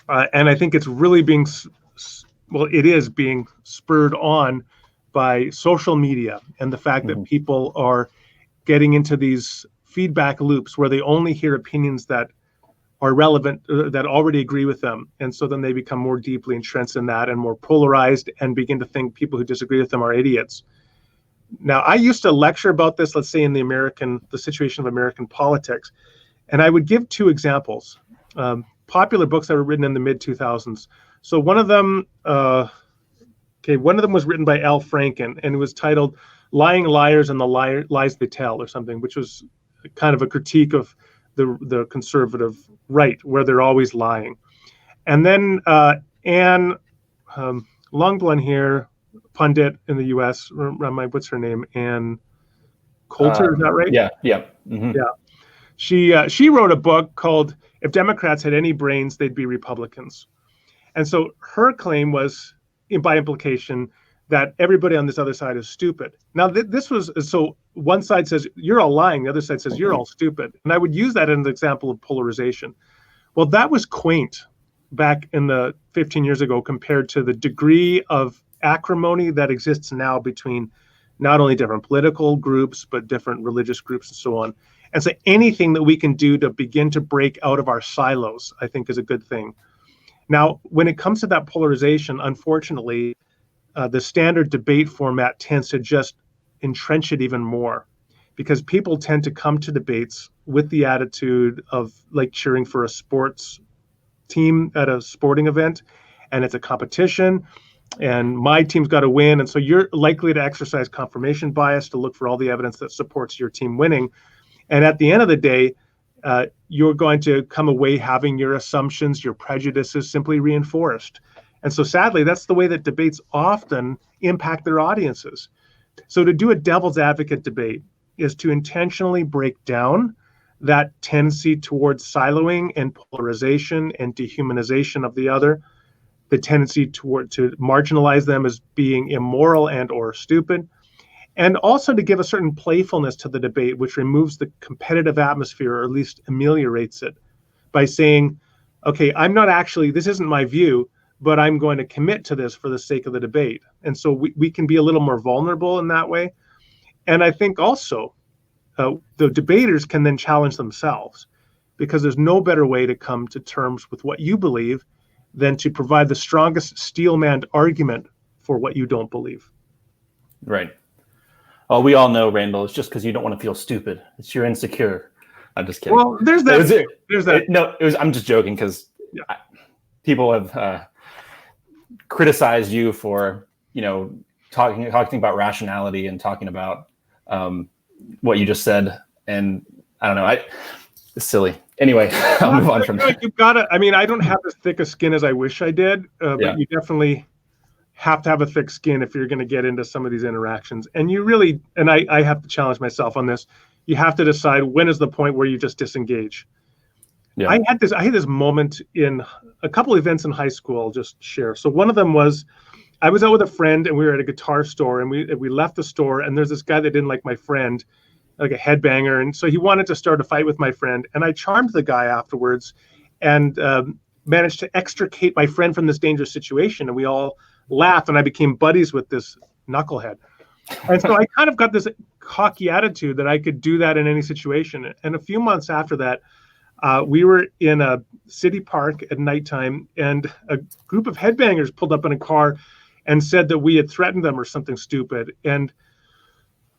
And I think it's really it is being spurred on by social media and the fact that people are getting into these feedback loops where they only hear opinions that are relevant, that already agree with them. And so then they become more deeply entrenched in that and more polarized and begin to think people who disagree with them are idiots. Now, I used to lecture about this, let's say in the situation of American politics. And I would give two examples, popular books that were written in the mid 2000s. So one of them was written by Al Franken, and it was titled Lying Liars and the Lies They Tell or something, which was kind of a critique of the conservative right, where they're always lying. And then Anne Longblun here, pundit in the U.S., what's her name? Ann Coulter, is that right? Yeah. Mm-hmm. Yeah. She wrote a book called If Democrats Had Any Brains, They'd Be Republicans. And so her claim was, by implication, that everybody on this other side is stupid. Now, so one side says, you're all lying. The other side says, you're all stupid. And I would use that as an example of polarization. Well, that was quaint back in the 15 years ago compared to the degree of acrimony that exists now between not only different political groups, but different religious groups and so on. And so anything that we can do to begin to break out of our silos, I think, is a good thing. Now, when it comes to that polarization, unfortunately, the standard debate format tends to just entrench it even more, because people tend to come to debates with the attitude of like cheering for a sports team at a sporting event, and it's a competition, and my team's got to win. And so you're likely to exercise confirmation bias to look for all the evidence that supports your team winning. And at the end of the day, you're going to come away having your assumptions, your prejudices simply reinforced. And so sadly, that's the way that debates often impact their audiences. So to do a devil's advocate debate is to intentionally break down that tendency towards siloing and polarization and dehumanization of the other, the tendency to marginalize them as being immoral and or stupid, and also to give a certain playfulness to the debate, which removes the competitive atmosphere, or at least ameliorates it, by saying, okay, I'm not actually, this isn't my view, but I'm going to commit to this for the sake of the debate. And so we can be a little more vulnerable in that way. And I think also the debaters can then challenge themselves, because there's no better way to come to terms with what you believe than to provide the strongest steel-manned argument for what you don't believe. Right. Well, we all know, Randall, it's just because you don't want to feel stupid. It's you're insecure. I'm just kidding. Well, there's that. I'm just joking, because people have criticized you for, talking about rationality and talking about what you just said. And I don't know, it's silly. Anyway, I'll move on from that. You've got to, I don't have as thick a skin as I wish I did, but you definitely have to have a thick skin if you're going to get into some of these interactions. And you really, and I have to challenge myself on this, you have to decide when is the point where you just disengage. Yeah. I had this moment in a couple events in high school. I'll just share. So one of them was, I was out with a friend and we were at a guitar store, and we left the store, and there's this guy that didn't like my friend, like a headbanger. And so he wanted to start a fight with my friend, and I charmed the guy afterwards and managed to extricate my friend from this dangerous situation. And we all laughed, and I became buddies with this knucklehead. And so I kind of got this cocky attitude that I could do that in any situation. And a few months after that, we were in a city park at nighttime, and a group of headbangers pulled up in a car and said that we had threatened them or something stupid. And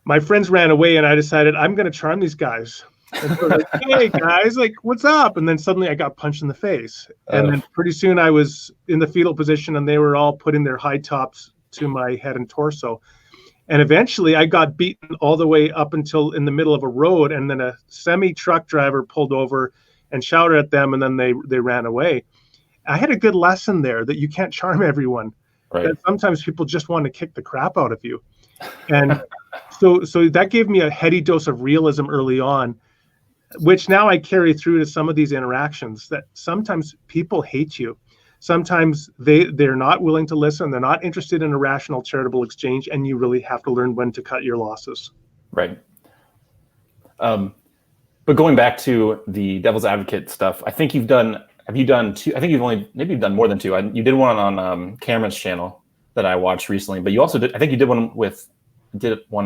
my friends ran away, and I decided I'm going to charm these guys. And so like, hey guys, like, what's up? And then suddenly I got punched in the face. And then pretty soon I was in the fetal position, and they were all putting their high tops to my head and torso. And eventually I got beaten all the way up until in the middle of a road. And then a semi-truck driver pulled over and shouted at them, and then they ran away. I had a good lesson there that you can't charm everyone. Right. That sometimes people just want to kick the crap out of you. And so that gave me a heady dose of realism early on, which now I carry through to some of these interactions, that sometimes people hate you. Sometimes they're not willing to listen. They're not interested in a rational, charitable exchange, and you really have to learn when to cut your losses. Right. But going back to the devil's advocate stuff, I think you've done. Have you done two? I think maybe you've done more than two. You did one on Cameron's channel that I watched recently, but you also did. I think you did one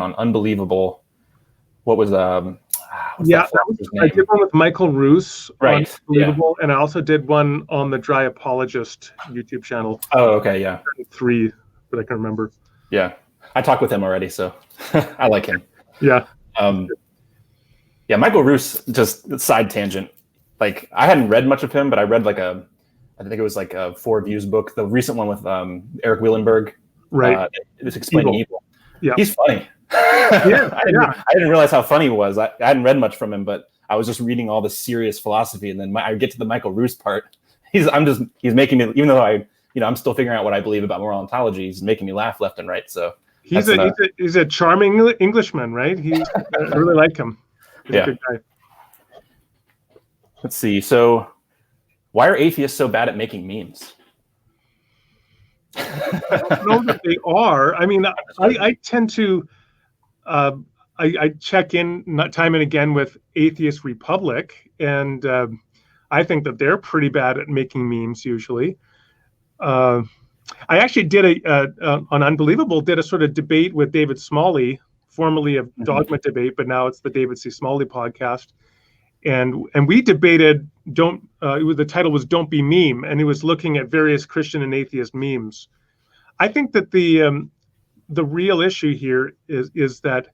on Unbelievable. What was I did one with Michael Roos, right? Unbelievable, and I also did one on the Dry Apologist YouTube channel. Oh, okay, yeah. 3, but I can remember. Yeah, I talked with him already, so I like him. Yeah. Yeah, Michael Roos, just side tangent. Like, I hadn't read much of him, but I read I think it was like a 4 Views book, the recent one with Eric Wielenberg. Right. It was explaining evil. Yeah. He's funny. I didn't realize how funny he was. I hadn't read much from him, but I was just reading all this serious philosophy, and then I get to the Michael Roos part. He's making me, even though I'm still figuring out what I believe about moral ontology, he's making me laugh left and right. So he's a charming Englishman, right? I really like him. He's a good guy. Let's see. So why are atheists so bad at making memes? I don't know that they are. I mean, I tend to, I check in time and again with Atheist Republic, and I think that they're pretty bad at making memes usually. I actually did on Unbelievable, did a sort of debate with David Smalley, formerly of Dogma Debate, but now it's the David C. Smalley podcast. And we debated, the title was Don't Be Meme, and he was looking at various Christian and atheist memes. I think that the real issue here is that,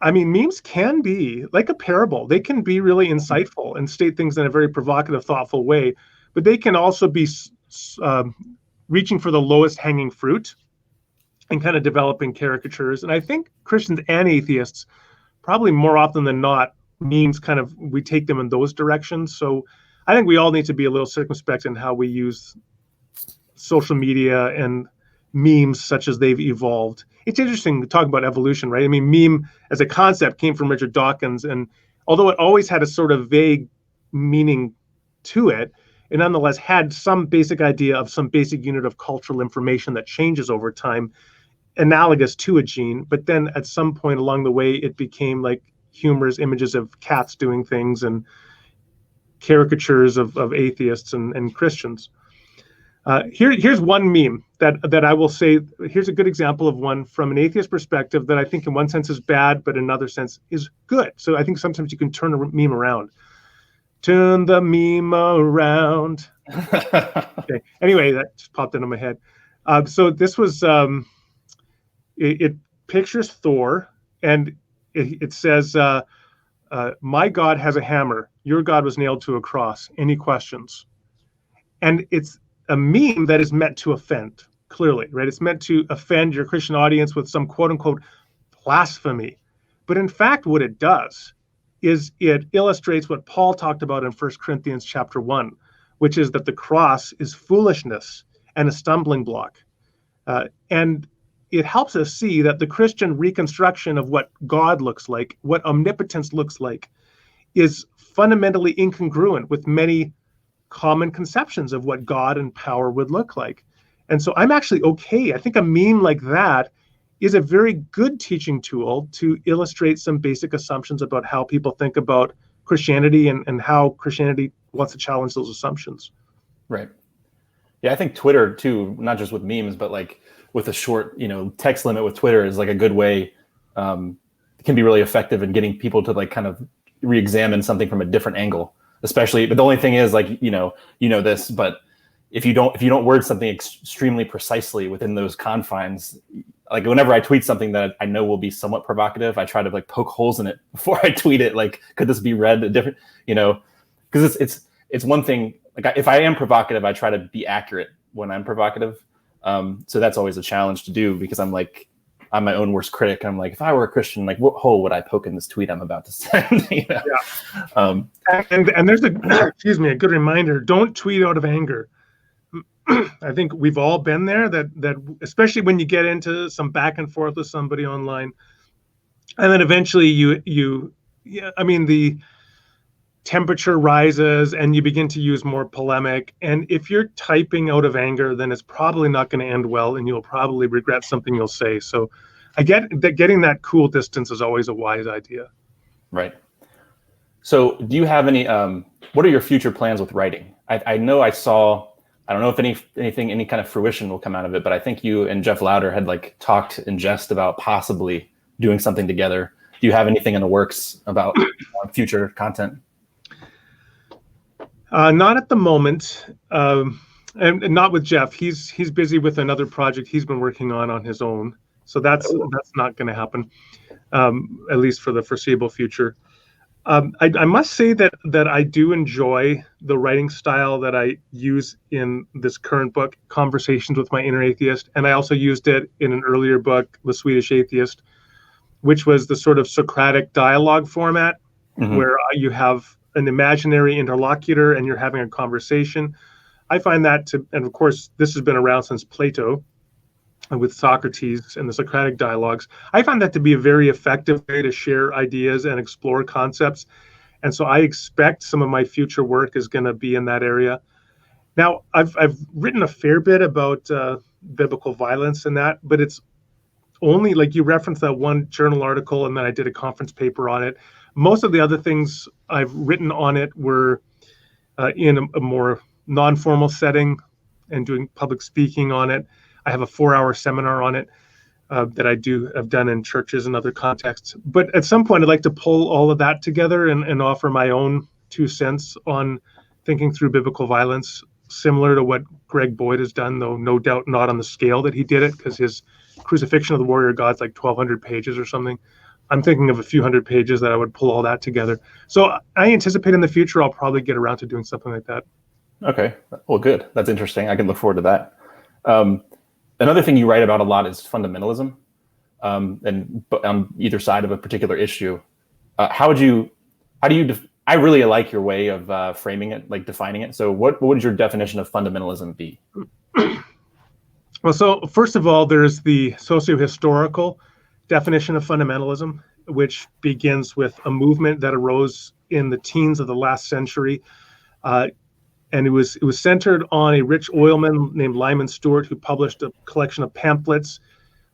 I mean, memes can be like a parable. They can be really insightful and state things in a very provocative, thoughtful way, but they can also be reaching for the lowest hanging fruit and kind of developing caricatures. And I think Christians and atheists, probably more often than not, memes we take them in those directions. So I think we all need to be a little circumspect in how we use social media and memes such as they've evolved. It's interesting to talk about evolution, right? I mean, meme as a concept came from Richard Dawkins, and although it always had a sort of vague meaning to it, it nonetheless had some basic idea of some basic unit of cultural information that changes over time, analogous to a gene. But then at some point along the way, it became like humorous images of cats doing things and caricatures of atheists and Christians. Here's one meme that I will say, here's a good example of one from an atheist perspective that I think in one sense is bad, but in another sense is good. So I think sometimes you can turn a meme around. Turn the meme around. Okay. Anyway, that just popped into my head. So this was, it pictures Thor, and it says, my God has a hammer. Your God was nailed to a cross. Any questions? And it's a meme that is meant to offend, clearly, right? It's meant to offend your Christian audience with some quote unquote blasphemy. But in fact, what it does is it illustrates what Paul talked about in 1 Corinthians chapter 1, which is that the cross is foolishness and a stumbling block. And it helps us see that the Christian reconstruction of what God looks like, what omnipotence looks like, is fundamentally incongruent with many common conceptions of what God and power would look like. And so I'm actually okay. I think a meme like that is a very good teaching tool to illustrate some basic assumptions about how people think about Christianity and how Christianity wants to challenge those assumptions. Right. Yeah, I think Twitter too, not just with memes, but like with a short, text limit with Twitter is like a good way. It can be really effective in getting people to like kind of re-examine something from a different angle. Especially, but the only thing is, like, this, but if you don't word something extremely precisely within those confines, like whenever I tweet something that I know will be somewhat provocative, I try to like poke holes in it before I tweet it. Like, could this be read a different, because it's one thing. Like, if I am provocative, I try to be accurate when I'm provocative. So that's always a challenge to do, because I'm my own worst critic. I'm like, if I were a Christian, like, what hole would I poke in this tweet I'm about to send? Yeah. And there's a good reminder: don't tweet out of anger. I think we've all been there. That especially when you get into some back and forth with somebody online, and then eventually the temperature rises and you begin to use more polemic. And if you're typing out of anger, then it's probably not going to end well, and you'll probably regret something you'll say. So I get that getting that cool distance is always a wise idea. Right. So do you have any, what are your future plans with writing? I know I don't know if any kind of fruition will come out of it, but I think you and Jeff Lauder had like talked in jest about possibly doing something together. Do you have anything in the works about future content? Not at the moment, and not with Jeff. He's busy with another project he's been working on his own. So that's not going to happen, at least for the foreseeable future. I must say that I do enjoy the writing style that I use in this current book, Conversations with My Inner Atheist, and I also used it in an earlier book, The Swedish Atheist, which was the sort of Socratic dialogue format, where you have an imaginary interlocutor and you're having a conversation. I find that and of course, this has been around since Plato with Socrates and the Socratic dialogues. I find that to be a very effective way to share ideas and explore concepts. And so I expect some of my future work is going to be in that area. Now, I've written a fair bit about biblical violence and that, but it's only, like you referenced that one journal article, and then I did a conference paper on it. Most of the other things I've written on it were in a more non-formal setting and doing public speaking on it. I have a 4-hour seminar on it that I've done in churches and other contexts. But at some point, I'd like to pull all of that together and offer my own 2 cents on thinking through biblical violence, similar to what Greg Boyd has done, though no doubt not on the scale that he did it, because his Crucifixion of the Warrior God's like 1,200 pages or something. I'm thinking of a few hundred pages that I would pull all that together. So I anticipate in the future, I'll probably get around to doing something like that. Okay. Well, good. That's interesting. I can look forward to that. Another thing you write about a lot is fundamentalism, and on either side of a particular issue. I really like your way of framing it, like defining it. So what would your definition of fundamentalism be? Well, so first of all, there's the socio-historical definition of fundamentalism, which begins with a movement that arose in the teens of the last century And it was centered on a rich oilman named Lyman Stewart, who published a collection of pamphlets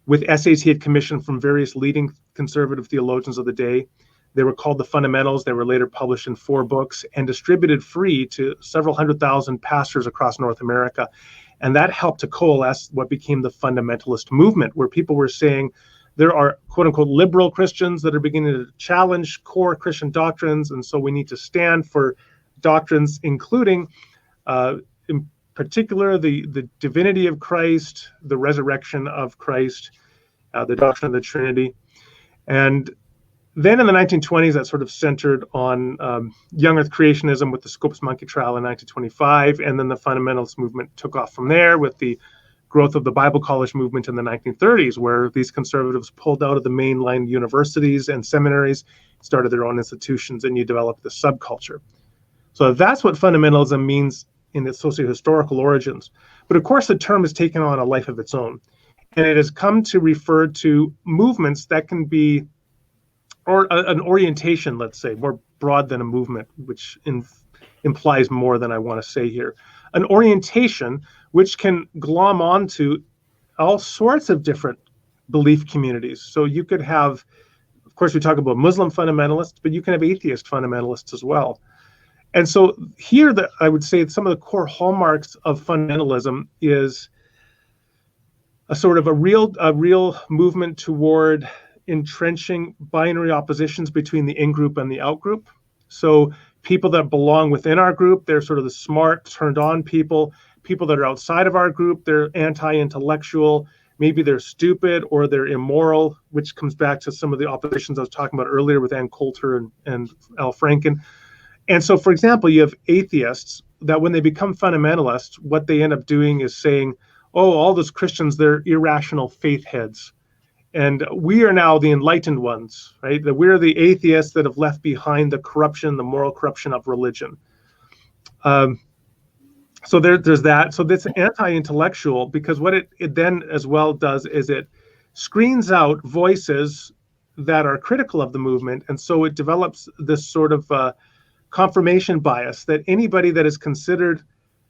with essays he had commissioned from various leading conservative theologians of the day. They were called the Fundamentals. They were later published in 4 books and distributed free to several 100,000 pastors across North America. And that helped to coalesce what became the fundamentalist movement, where people were saying there are quote unquote liberal Christians that are beginning to challenge core Christian doctrines. And so we need to stand for doctrines, including in particular the divinity of Christ, the resurrection of Christ, the doctrine of the Trinity. And then in the 1920s, that sort of centered on young earth creationism with the Scopus Monkey trial in 1925. And then the fundamentalist movement took off from there with the growth of the Bible college movement in the 1930s, where these conservatives pulled out of the mainline universities and seminaries, started their own institutions, and you developed the subculture. So that's what fundamentalism means in its socio-historical origins. But of course, the term has taken on a life of its own. And it has come to refer to movements that can be, or an orientation, let's say, more broad than a movement, which implies more than I want to say here. An orientation which can glom onto all sorts of different belief communities. So you could have, of course, we talk about Muslim fundamentalists, but you can have atheist fundamentalists as well. And so here, I would say some of the core hallmarks of fundamentalism is a sort of a real movement toward entrenching binary oppositions between the in-group and the out-group. So people that belong within our group, they're sort of the smart, turned-on people. People that are outside of our group, they're anti-intellectual. Maybe they're stupid or they're immoral, which comes back to some of the oppositions I was talking about earlier with Ann Coulter and Al Franken. And so, for example, you have atheists that when they become fundamentalists, what they end up doing is saying, oh, all those Christians, they're irrational faith heads. And we are now the enlightened ones, right? That we're the atheists that have left behind the corruption, the moral corruption of religion. So there's that. So that's anti-intellectual, because what it then as well does is it screens out voices that are critical of the movement. And so it develops this sort of confirmation bias that anybody that is considered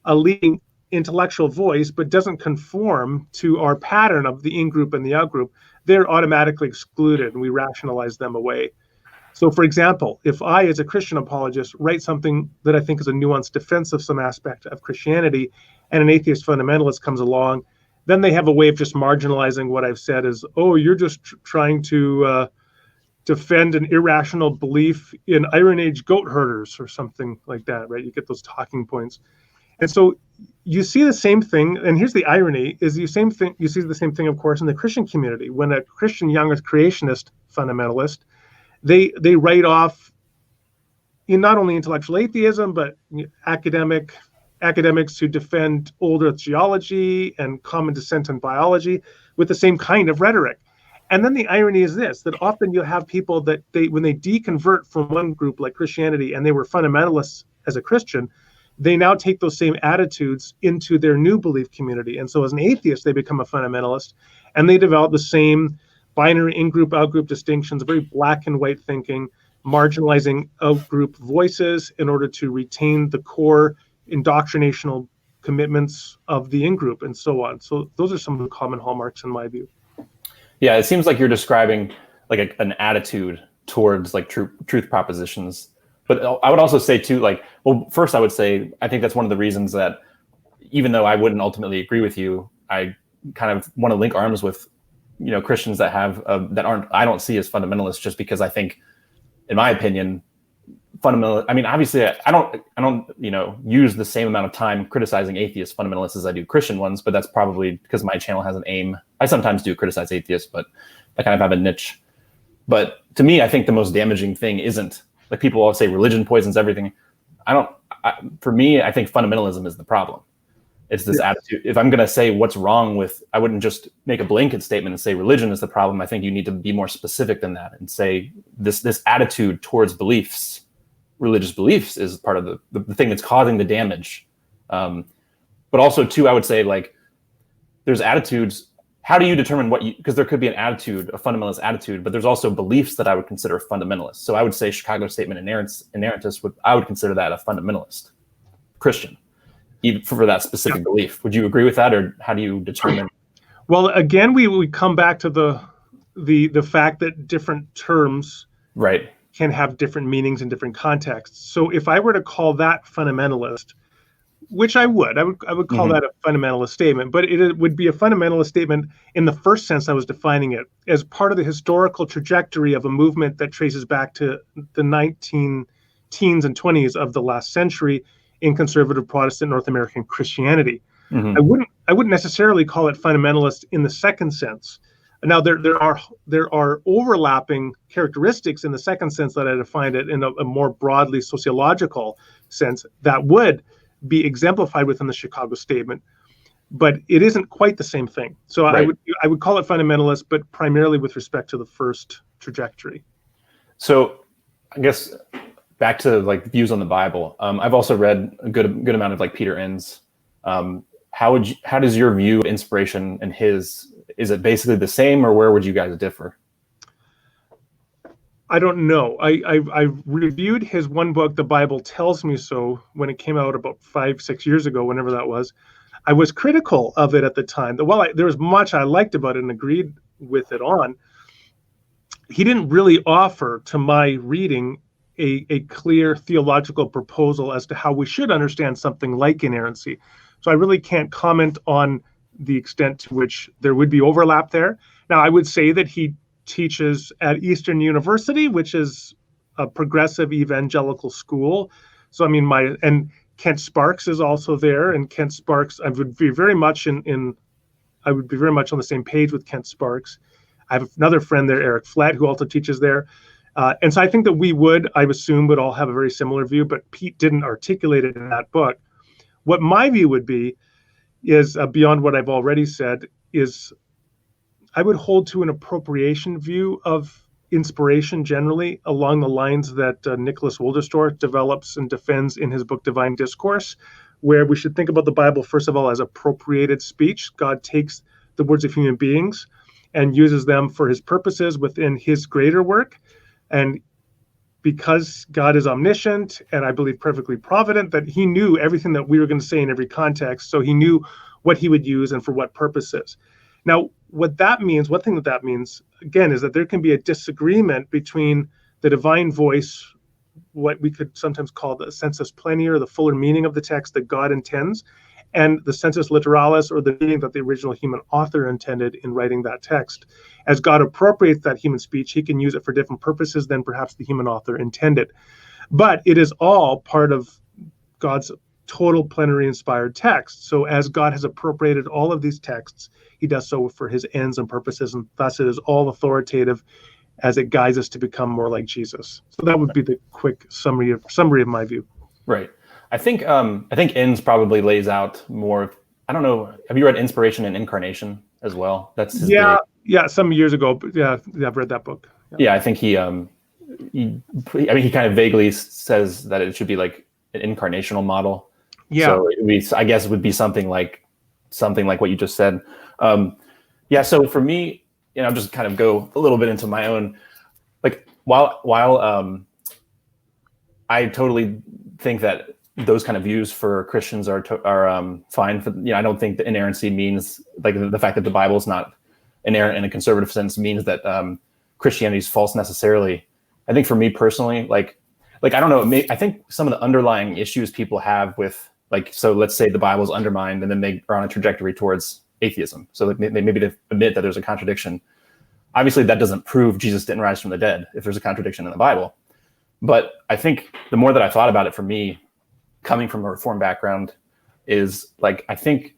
a leading intellectual voice but doesn't conform to our pattern of the in-group and the out-group, they're automatically excluded and we rationalize them away. So, for example, if I, as a Christian apologist, write something that I think is a nuanced defense of some aspect of Christianity, and an atheist fundamentalist comes along, then they have a way of just marginalizing what I've said as, oh, you're just trying to defend an irrational belief in Iron Age goat herders or something like that, right? You get those talking points. And so you see the same thing, and here's the irony, is you see the same thing, of course, in the Christian community. When a Christian young earth creationist fundamentalist, they write off in not only intellectual atheism, but academics who defend old earth geology and common descent in biology with the same kind of rhetoric. And then the irony is this, that often you'll have people that when they deconvert from one group like Christianity and they were fundamentalists as a Christian, they now take those same attitudes into their new belief community. And so as an atheist, they become a fundamentalist and they develop the same binary in-group, out-group distinctions, very black and white thinking, marginalizing out-group voices in order to retain the core indoctrinational commitments of the in-group and so on. So those are some of the common hallmarks in my view. Yeah, it seems like you're describing like an attitude towards like truth propositions. But I would also say too, like, well, first I would say, I think that's one of the reasons that even though I wouldn't ultimately agree with you, I kind of want to link arms with, Christians that have I don't see as fundamentalists, just because I think, in my opinion, fundamental. I mean, obviously, I don't use the same amount of time criticizing atheist fundamentalists as I do Christian ones, but that's probably because my channel has an aim. I sometimes do criticize atheists, but I kind of have a niche. But to me, I think the most damaging thing isn't, like, people always say religion poisons everything. For me, I think fundamentalism is the problem. It's this attitude. If I'm going to say what's wrong with, I wouldn't just make a blanket statement and say religion is the problem. I think you need to be more specific than that and say this attitude towards beliefs, religious beliefs, is part of the thing that's causing the damage. But also too, I would say, like, there's attitudes. How do you determine because there could be an attitude, a fundamentalist attitude, but there's also beliefs that I would consider fundamentalist. So I would say Chicago Statement Inerrantist, I would consider that a fundamentalist Christian. even for that specific belief. Would you agree with that, or how do you determine? Well, again, we come back to the fact that different terms Right. can have different meanings in different contexts. So if I were to call that fundamentalist, which I would call that a fundamentalist statement, but it would be a fundamentalist statement in the first sense I was defining it, as part of the historical trajectory of a movement that traces back to the 19 teens and 20s of the last century in conservative Protestant North American Christianity. I wouldn't necessarily call it fundamentalist in the second sense. Now there are overlapping characteristics in the second sense that I defined it in a more broadly sociological sense that would be exemplified within the Chicago Statement, but it isn't quite the same thing. So right. I would call it fundamentalist, but primarily with respect to the first trajectory. So I guess back to like views on the Bible. I've also read a good amount of like Peter Enns. How does your view of inspiration and his, is it basically the same, or where would you guys differ? I don't know. I reviewed his one book, The Bible Tells Me So, when it came out about 5-6 years ago, whenever that was. I was critical of it at the time. There was much I liked about it and agreed with it on. He didn't really offer, to my reading, a clear theological proposal as to how we should understand something like inerrancy. So I really can't comment on the extent to which there would be overlap there. Now, I would say that he teaches at Eastern University, which is a progressive evangelical school. So, I mean, and Kent Sparks is also there, and Kent Sparks, I would be very much on the same page with Kent Sparks. I have another friend there, Eric Flett, who also teaches there. And so I think that I assume, would all have a very similar view, but Pete didn't articulate it in that book. What my view would be is, beyond what I've already said, is I would hold to an appropriation view of inspiration generally, along the lines that Nicholas Wolderstorff develops and defends in his book Divine Discourse, where we should think about the Bible, first of all, as appropriated speech. God takes the words of human beings and uses them for his purposes within his greater work. And because God is omniscient and I believe perfectly provident, that he knew everything that we were going to say in every context. So he knew what he would use and for what purposes. Now, what that means, one thing that means, again, is that there can be a disagreement between the divine voice, what we could sometimes call the sensus plenior, or the fuller meaning of the text that God intends, and the sensus literalis, or the meaning that the original human author intended in writing that text. As God appropriates that human speech, he can use it for different purposes than perhaps the human author intended. But it is all part of God's total plenary inspired text. So as God has appropriated all of these texts, he does so for his ends and purposes, and thus it is all authoritative as it guides us to become more like Jesus. So that would be the quick summary of my view. Right. I think Enns probably lays out more. I don't know. Have you read Inspiration and Incarnation as well? That's his yeah. Some years ago. Yeah, I've read that book. Yeah, I think he kind of vaguely says that it should be like an incarnational model. Yeah. So I guess it would be something like what you just said. So for me, I'll just kind of go a little bit into my own, like while I totally think that those kind of views for Christians are fine. I don't think the inerrancy means, like, the fact that the Bible is not inerrant in a conservative sense means that Christianity is false necessarily. I think for me personally, like I don't know, I think some of the underlying issues people have with, like, so let's say the Bible is undermined and then they are on a trajectory towards atheism. So like maybe to admit that there's a contradiction. Obviously, that doesn't prove Jesus didn't rise from the dead if there's a contradiction in the Bible. But I think the more that I thought about it, for me, coming from a Reformed background, is like, I think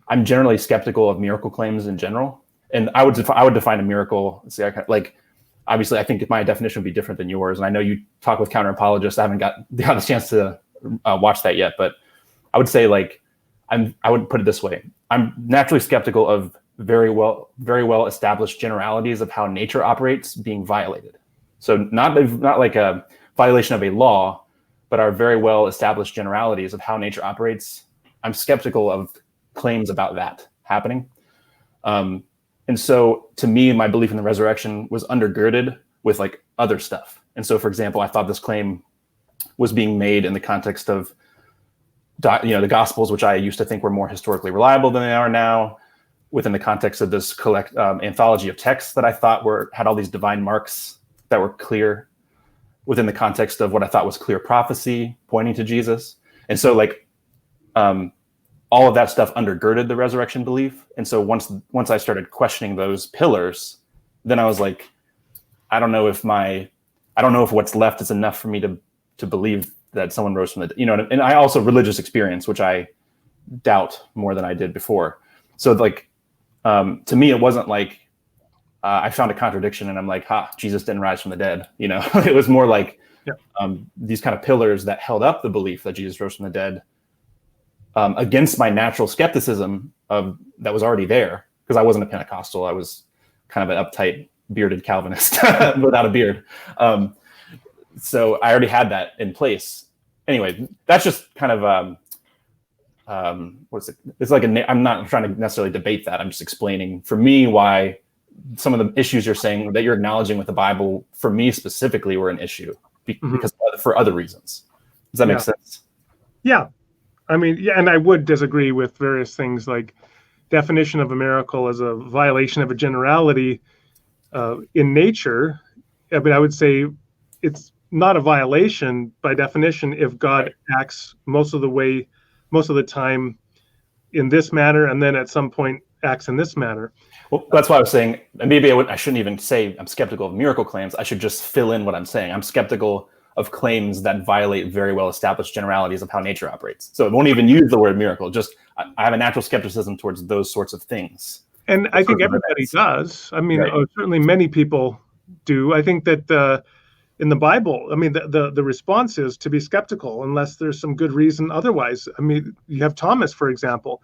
I'm generally skeptical of miracle claims in general. And I would define a miracle. Obviously, I think my definition would be different than yours. And I know you talk with counter apologists. I haven't got a chance to watch that yet, but I would say, like, I would put it this way: I'm naturally skeptical of very well established generalities of how nature operates being violated. So not like a violation of a law, but our very well established generalities of how nature operates. I'm skeptical of claims about that happening. And so to me, my belief in the resurrection was undergirded with like other stuff. And so, for example, I thought this claim was being made in the context of the Gospels, which I used to think were more historically reliable than they are now, within the context of this anthology of texts that I thought had all these divine marks that were clear, within the context of what I thought was clear prophecy pointing to Jesus. And so all of that stuff undergirded the resurrection belief. And so once I started questioning those pillars, then I was like, I don't know if what's left is enough for me to believe that someone rose from the dead, and I also religious experience, which I doubt more than I did before. So to me, it wasn't like I found a contradiction and I'm like, Jesus didn't rise from the dead. It was more like these kind of pillars that held up the belief that Jesus rose from the dead against my natural skepticism that was already there, because I wasn't a Pentecostal. I was kind of an uptight, bearded Calvinist without a beard. So I already had that in place. Anyway, that's just kind of what's it? It's like I'm not trying to necessarily debate that. I'm just explaining for me why some of the issues you're saying that you're acknowledging with the Bible, for me specifically, were an issue because for other reasons. Does that make sense? Yeah. I mean, yeah, and I would disagree with various things like definition of a miracle as a violation of a generality in nature. I mean, I would say it's not a violation by definition if God acts most of the time in this manner, and then at some point acts in this manner. Well, that's why I was saying, maybe I shouldn't even say I'm skeptical of miracle claims. I should just fill in what I'm saying. I'm skeptical of claims that violate very well-established generalities of how nature operates. So I won't even use the word miracle. Just I have a natural skepticism towards those sorts of things. And I think everybody does. I mean, certainly many people do. I think that in the Bible, I mean, the response is to be skeptical unless there's some good reason otherwise. I mean, you have Thomas, for example.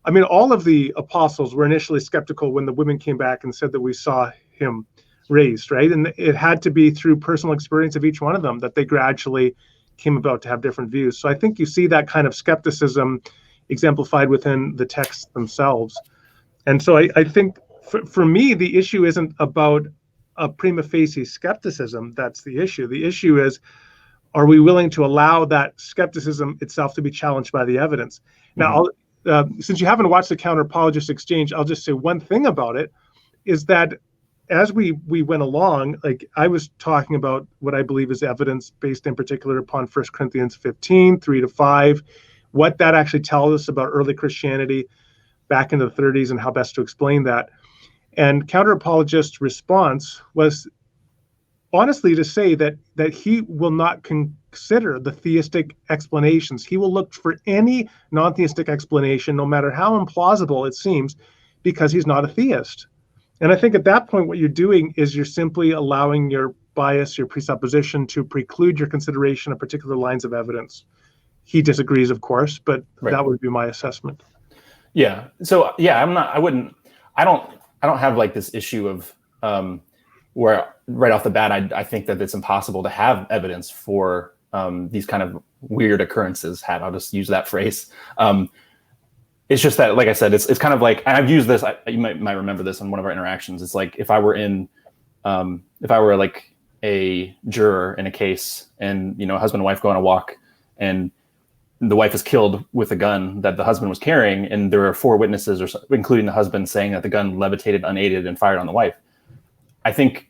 I mean, all of the apostles were initially skeptical when the women came back and said that we saw him raised, right? And it had to be through personal experience of each one of them that they gradually came about to have different views. So I think you see that kind of skepticism exemplified within the texts themselves. And so I think for me, the issue isn't about a prima facie skepticism. That's the issue. The issue is, are we willing to allow that skepticism itself to be challenged by the evidence? Now, since you haven't watched the Counter Apologist Exchange, I'll just say one thing about it is that as we went along, like I was talking about what I believe is evidence based in particular upon 1 Corinthians 15, 3-5, what that actually tells us about early Christianity back in the 30s and how best to explain that. And Counter Apologist's response was honestly to say that he will not consider the theistic explanations. He will look for any non-theistic explanation, no matter how implausible it seems, because he's not a theist. And I think at that point, what you're doing is you're simply allowing your bias, your presupposition to preclude your consideration of particular lines of evidence. He disagrees, of course, but that would be my assessment. Yeah. So yeah, I don't have like this issue of where right off the bat, I think that it's impossible to have evidence for these kind of weird occurrences. I'll just use that phrase. It's just that, like I said, it's kind of like, and I've used this, you might remember this in one of our interactions. It's like if I were like a juror in a case and, a husband and wife go on a walk and the wife is killed with a gun that the husband was carrying, and there are 4 witnesses, including the husband, saying that the gun levitated unaided and fired on the wife. I think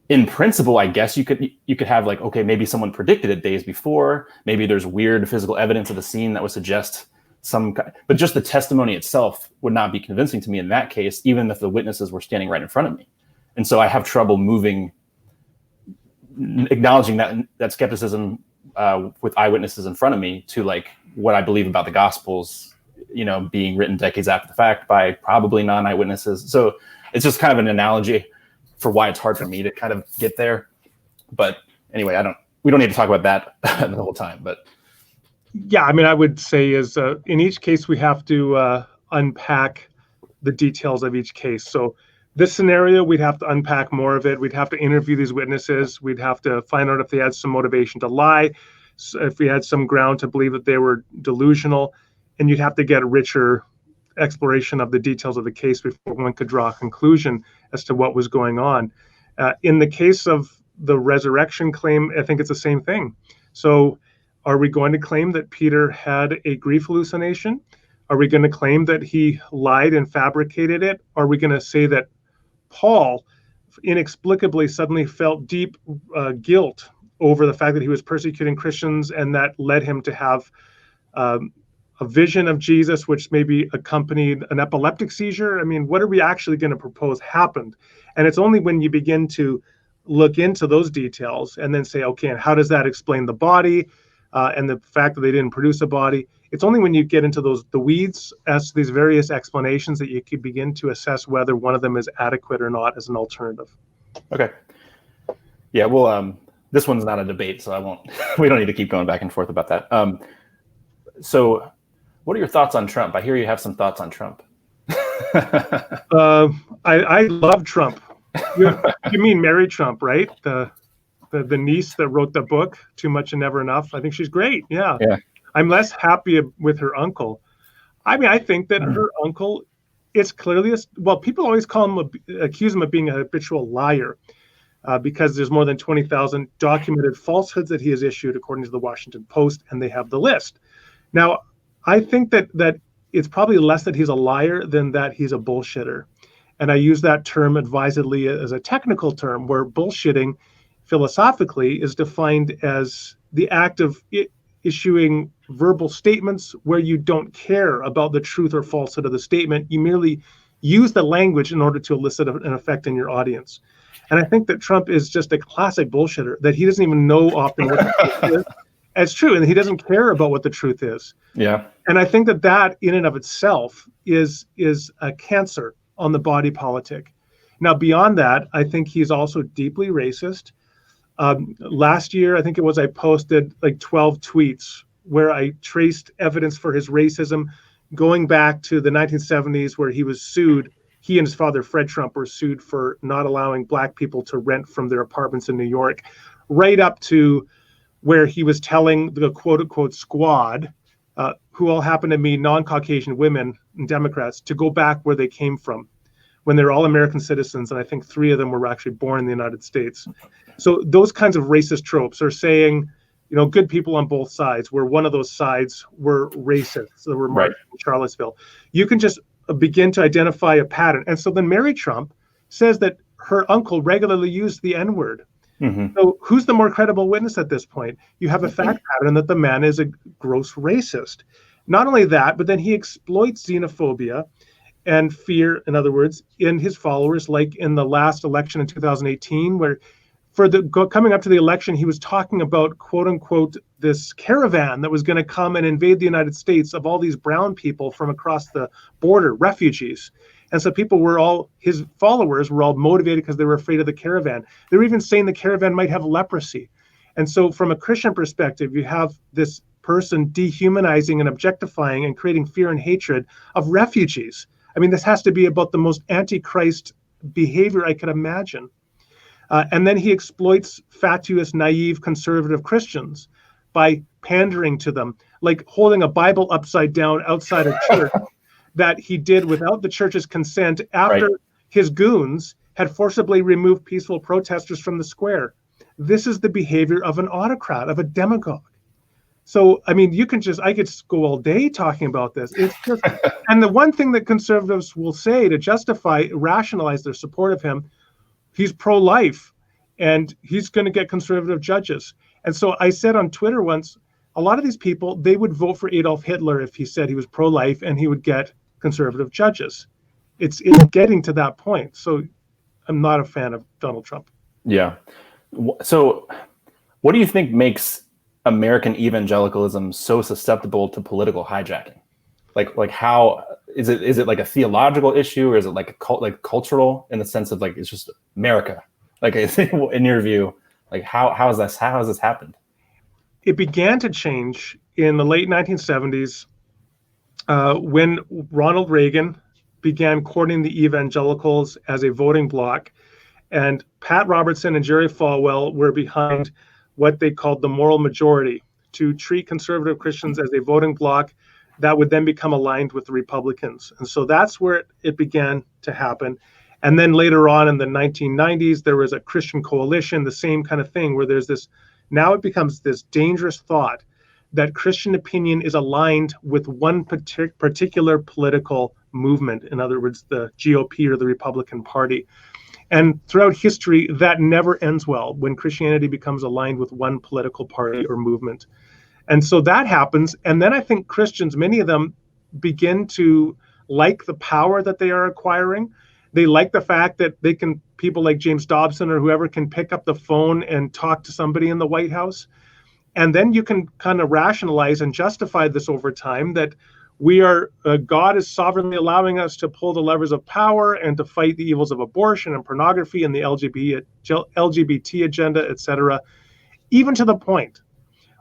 in principle, I guess you could have like, okay, maybe someone predicted it days before. Maybe there's weird physical evidence of the scene that would suggest but just the testimony itself would not be convincing to me in that case, even if the witnesses were standing right in front of me. And so I have trouble acknowledging that skepticism with eyewitnesses in front of me to like what I believe about the Gospels, being written decades after the fact by probably non-eyewitnesses. So it's just kind of an analogy for why it's hard for me to kind of get there. But anyway, we don't need to talk about that the whole time, but. Yeah, I mean, I would say is in each case, we have to unpack the details of each case. So this scenario, we'd have to unpack more of it. We'd have to interview these witnesses. We'd have to find out if they had some motivation to lie, so if we had some ground to believe that they were delusional, and you'd have to get a richer exploration of the details of the case before one could draw a conclusion as to what was going on. In the case of the resurrection claim, I think it's the same thing. So Are we going to claim that Peter had a grief hallucination? Are we going to claim that he lied and fabricated it? Are we going to say that Paul inexplicably suddenly felt deep guilt over the fact that he was persecuting Christians, and that led him to have a vision of Jesus, which maybe accompanied an epileptic seizure? I mean, what are we actually going to propose happened? And it's only when you begin to look into those details and then say, okay, and how does that explain the body and the fact that they didn't produce a body? It's only when you get into the weeds as to these various explanations that you can begin to assess whether one of them is adequate or not as an alternative. Okay. Yeah, well, this one's not a debate, so I won't. We don't need to keep going back and forth about that. So, what are your thoughts on Trump? I hear you have some thoughts on Trump. I love Trump. You mean Mary Trump, right? The niece that wrote the book, Too Much and Never Enough. I think she's great. Yeah. I'm less happy with her uncle. I mean, I think that her uncle is clearly people always accuse him of being a habitual liar because there's more than 20,000 documented falsehoods that he has issued, according to the Washington Post, and they have the list. Now, I think that it's probably less that he's a liar than that he's a bullshitter. And I use that term advisedly as a technical term, where bullshitting philosophically is defined as the act of issuing verbal statements where you don't care about the truth or falsehood of the statement. You merely use the language in order to elicit an effect in your audience. And I think that Trump is just a classic bullshitter, that he doesn't even know often what the truth is. It's true, and he doesn't care about what the truth is. Yeah. And I think that in and of itself is a cancer on the body politic. Now, beyond that, I think he's also deeply racist. Last year, I think it was, I posted like 12 tweets where I traced evidence for his racism going back to the 1970s, where he was sued. He and his father, Fred Trump, were sued for not allowing Black people to rent from their apartments in New York, right up to where he was telling the quote-unquote squad, who all happened to be non-Caucasian women and Democrats, to go back where they came from, when they're all American citizens, and I think 3 of them were actually born in the United States. So those kinds of racist tropes are saying, good people on both sides, where one of those sides were racist, so they were marched in Charlottesville. You can just begin to identify a pattern. And so then Mary Trump says that her uncle regularly used the N-word. Mm-hmm. So who's the more credible witness at this point? You have a fact pattern that the man is a gross racist. Not only that, but then he exploits xenophobia and fear, in other words, in his followers, like in the last election in 2018, where coming up to the election, he was talking about, quote unquote, this caravan that was going to come and invade the United States of all these brown people from across the border, refugees. And so his followers were all motivated because they were afraid of the caravan. They were even saying the caravan might have leprosy. And so from a Christian perspective, you have this person dehumanizing and objectifying and creating fear and hatred of refugees. I mean, this has to be about the most antichrist behavior I could imagine. And then he exploits fatuous, naive, conservative Christians by pandering to them, like holding a Bible upside down outside a church that he did without the church's consent after his goons had forcibly removed peaceful protesters from the square. This is the behavior of an autocrat, of a demagogue. So, I mean, I could go all day talking about this. It's just, and the one thing that conservatives will say to rationalize their support of him, he's pro-life and he's going to get conservative judges. And so I said on Twitter once, a lot of these people, they would vote for Adolf Hitler if he said he was pro-life and he would get conservative judges. It's getting to that point. So I'm not a fan of Donald Trump. Yeah. So what do you think makes American evangelicalism so susceptible to political hijacking? Like how is it like a theological issue, or is it like cultural in the sense of like it's just America? Like in your view, like how has this happened? It began to change in the late 1970s when Ronald Reagan began courting the evangelicals as a voting bloc, and Pat Robertson and Jerry Falwell were behind what they called the moral majority, to treat conservative Christians as a voting bloc that would then become aligned with the Republicans. And so that's where it began to happen. And then later on in the 1990s, there was a Christian coalition, the same kind of thing, where there's this, now it becomes this dangerous thought that Christian opinion is aligned with one particular political movement, in other words, the GOP or the Republican Party. And throughout history, that never ends well when Christianity becomes aligned with one political party or movement. And so that happens. And then I think Christians, many of them, begin to like the power that they are acquiring. They like the fact that they can, people like James Dobson or whoever can pick up the phone and talk to somebody in the White House. And then you can kind of rationalize and justify this over time that we are, God is sovereignly allowing us to pull the levers of power and to fight the evils of abortion and pornography and the LGBT agenda, etc. Even to the point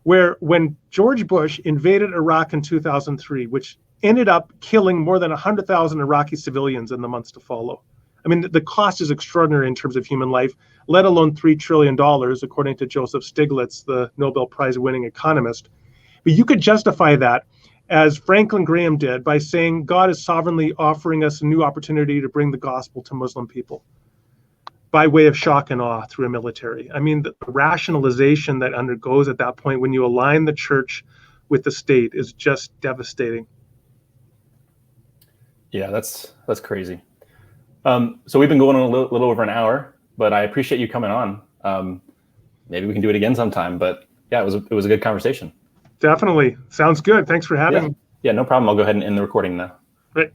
where when George Bush invaded Iraq in 2003, which ended up killing more than 100,000 Iraqi civilians in the months to follow. I mean, the cost is extraordinary in terms of human life, let alone $3 trillion, according to Joseph Stiglitz, the Nobel Prize-winning economist. But you could justify that, as Franklin Graham did, by saying God is sovereignly offering us a new opportunity to bring the gospel to Muslim people by way of shock and awe through a military. I mean, the rationalization that undergoes at that point when you align the church with the state is just devastating. Yeah, that's crazy. So we've been going on a little over an hour, but I appreciate you coming on. Maybe we can do it again sometime. But yeah, it was a good conversation. Definitely. Sounds good. Thanks for having me. Yeah, no problem. I'll go ahead and end the recording now. Right.